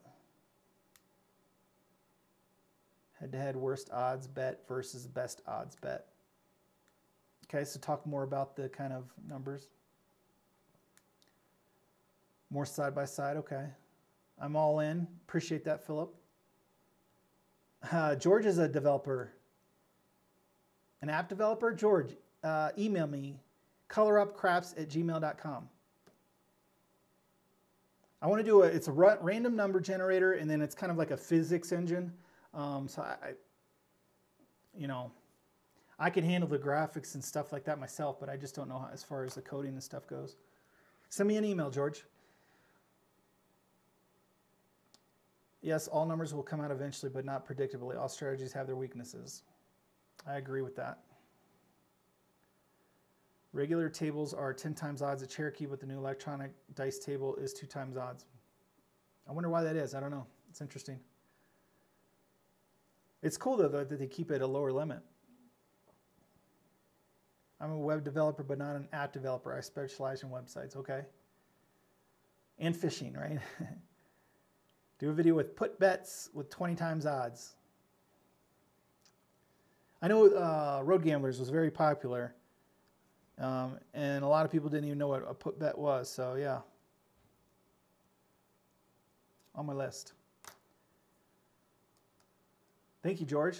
Head-to-head worst odds bet versus best odds bet. Okay, so talk more about the kind of numbers. More side by side, okay. I'm all in. Appreciate that, Philip. George is a developer. An app developer? George, email me, colorupcraps@gmail.com. I want to do it's a random number generator, and then it's kind of like a physics engine. So you know, I can handle the graphics and stuff like that myself, but I just don't know how, as far as the coding and stuff goes. Send me an email, George. Yes, all numbers will come out eventually, but not predictably. All strategies have their weaknesses. I agree with that. Regular tables are 10 times odds at Cherokee, but the new electronic dice table is 2 times odds. I wonder why that is. I don't know. It's interesting. It's cool, though, that they keep it a lower limit. I'm a web developer, but not an app developer. I specialize in websites. Okay. And fishing, right? Do a video with put bets with 20 times odds. I know Road Gamblers was very popular, and a lot of people didn't even know what a put bet was. So yeah, on my list. Thank you, George.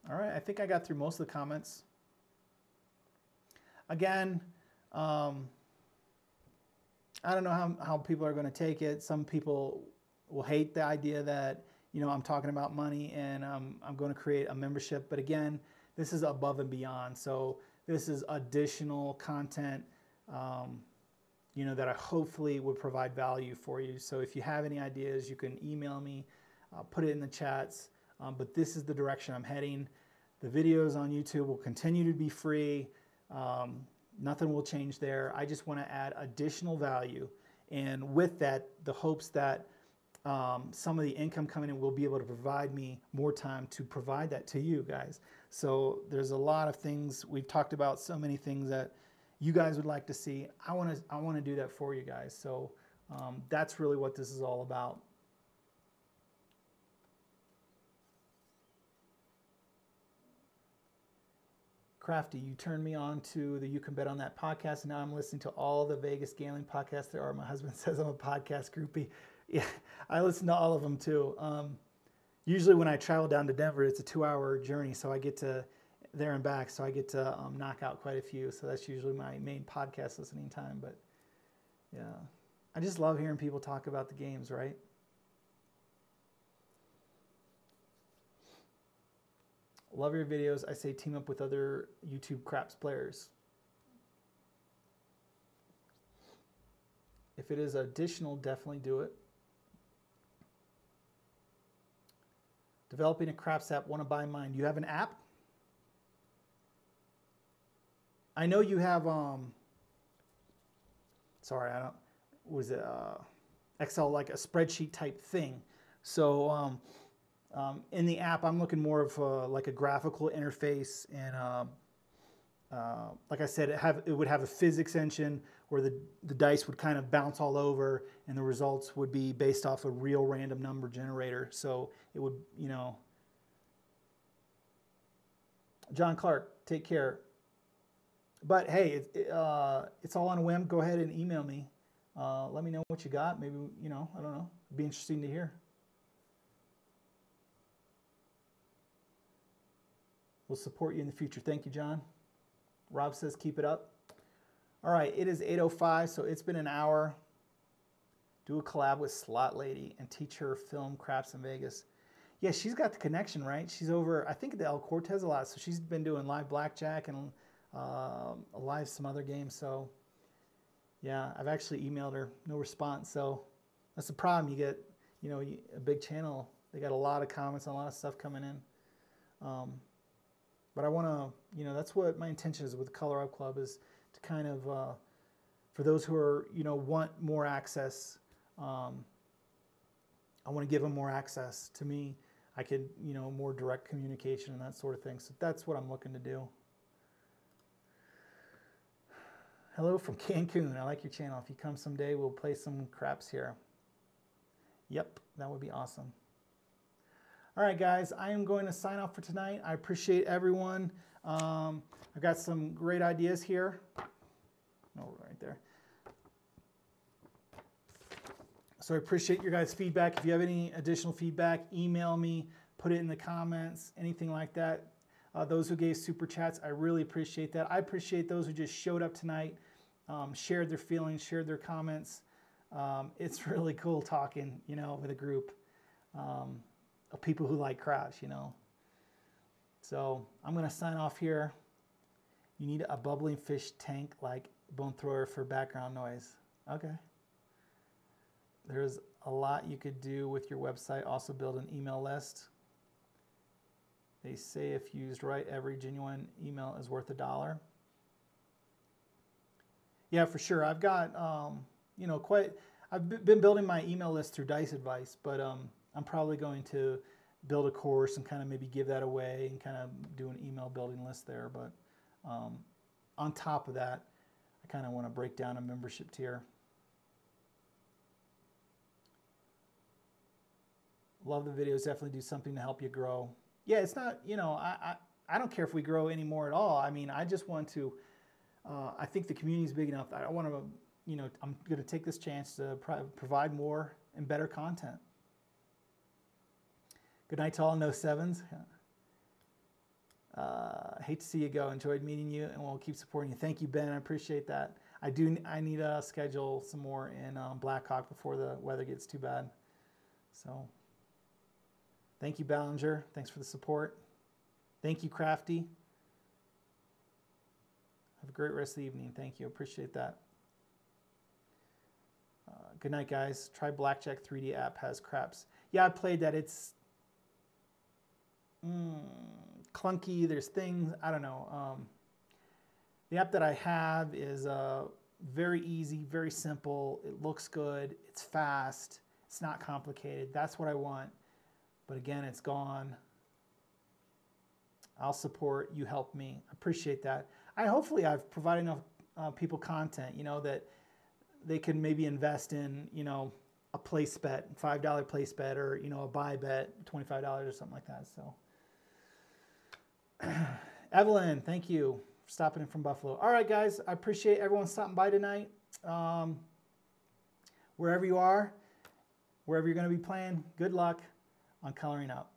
All right, I think I got through most of the comments. Again, I don't know how people are going to take it. Some people will hate the idea that, you know, I'm talking about money and I'm going to create a membership. But again, this is above and beyond. So this is additional content, you know, that I hopefully would provide value for you. So if you have any ideas, you can email me, put it in the chats. But this is the direction I'm heading. The videos on YouTube will continue to be free. Nothing will change there. I just want to add additional value. And with that, the hopes that some of the income coming in will be able to provide me more time to provide that to you guys. So there's a lot of things. We've talked about so many things that you guys would like to see. I want to do that for you guys. So that's really what this is all about. Crafty, you turned me on to the You Can Bet on That podcast, and now I'm listening to all the Vegas gambling podcasts there are. My husband says I'm a podcast groupie. Yeah, I listen to all of them too. Usually when I travel down to Denver, it's a 2-hour journey, so I get to there and back, so I get to knock out quite a few. So that's usually my main podcast listening time. But yeah, I just love hearing people talk about the games, right? Love your videos. I say team up with other YouTube craps players. If it is additional, definitely do it. Developing a craps app, want to buy mine. Do you have an app? I know you have, sorry, I don't, was it Excel, like a spreadsheet type thing. So in the app, I'm looking more of like a graphical interface, and like I said, it would have a physics engine where the dice would kind of bounce all over, and the results would be based off a real random number generator. So it would, you know. John Clark, take care. But hey, it's all on a whim. Go ahead and email me. Let me know what you got. Maybe, you know, I don't know. It'd be interesting to hear. We'll support you in the future. Thank you, John. Rob says keep it up. All right, it is 8:05, so it's been an hour. do a collab with Slot Lady and teach her film craps in Vegas. Yeah, she's got the connection, right? She's over, I think, at the El Cortez a lot, so she's been doing live blackjack and live some other games. So yeah, I've actually emailed her, no response. So that's the problem. You get, you know, a big channel, they got a lot of comments and a lot of stuff coming in. But I want to, you know, that's what my intention is with the Color Up Club, is to kind of, for those who are, you know, want more access, I want to give them more access to me. I could, you know, more direct communication and that sort of thing. So that's what I'm looking to do. Hello from Cancun. I like your channel. If you come someday, we'll play some craps here. Yep, that would be awesome. All right, guys, I am going to sign off for tonight. I appreciate everyone. I've got some great ideas here. No, right there. So I appreciate your guys' feedback. If you have any additional feedback, email me, put it in the comments, anything like that. Those who gave super chats, I really appreciate that. I appreciate those who just showed up tonight, shared their feelings, shared their comments. It's really cool talking, you know, with a group of people who like craps, you know. So I'm going to sign off here. You need a bubbling fish tank like bone thrower for background noise. Okay. There's a lot you could do with your website. Also build an email list. They say if used right, every genuine email is worth $1. Yeah, for sure. I've got, you know, I've been building my email list through Dice Advice, but I'm probably going to build a course and kind of maybe give that away and kind of do an email building list there. But on top of that, I kind of want to break down a membership tier. Love the videos. Definitely do something to help you grow. Yeah, it's not, you know, I don't care if we grow anymore at all. I mean, I just want to, I think the community is big enough. I want to, you know, I'm going to take this chance to provide more and better content. Good night to all No Sevens. Hate to see you go. Enjoyed meeting you, and we'll keep supporting you. Thank you, Ben. I appreciate that. I need to schedule some more in Blackhawk before the weather gets too bad. So thank you, Ballinger. Thanks for the support. Thank you, Crafty. Have a great rest of the evening. Thank you. Appreciate that. Good night, guys. Try Blackjack 3D app. Has craps. Yeah, I played that. It's clunky. There's things. I don't know. The app that I have is very easy, very simple. It looks good. It's fast. It's not complicated. That's what I want. But again, it's gone. I'll support. You help me. I appreciate that. Hopefully I've provided enough people content, you know, that they can maybe invest in, you know, a place bet, $5 place bet, or, you know, a buy bet, $25 or something like that. So, Evelyn, thank you for stopping in from Buffalo. All right, guys, I appreciate everyone stopping by tonight. Wherever you are, wherever you're going to be playing, good luck on coloring up.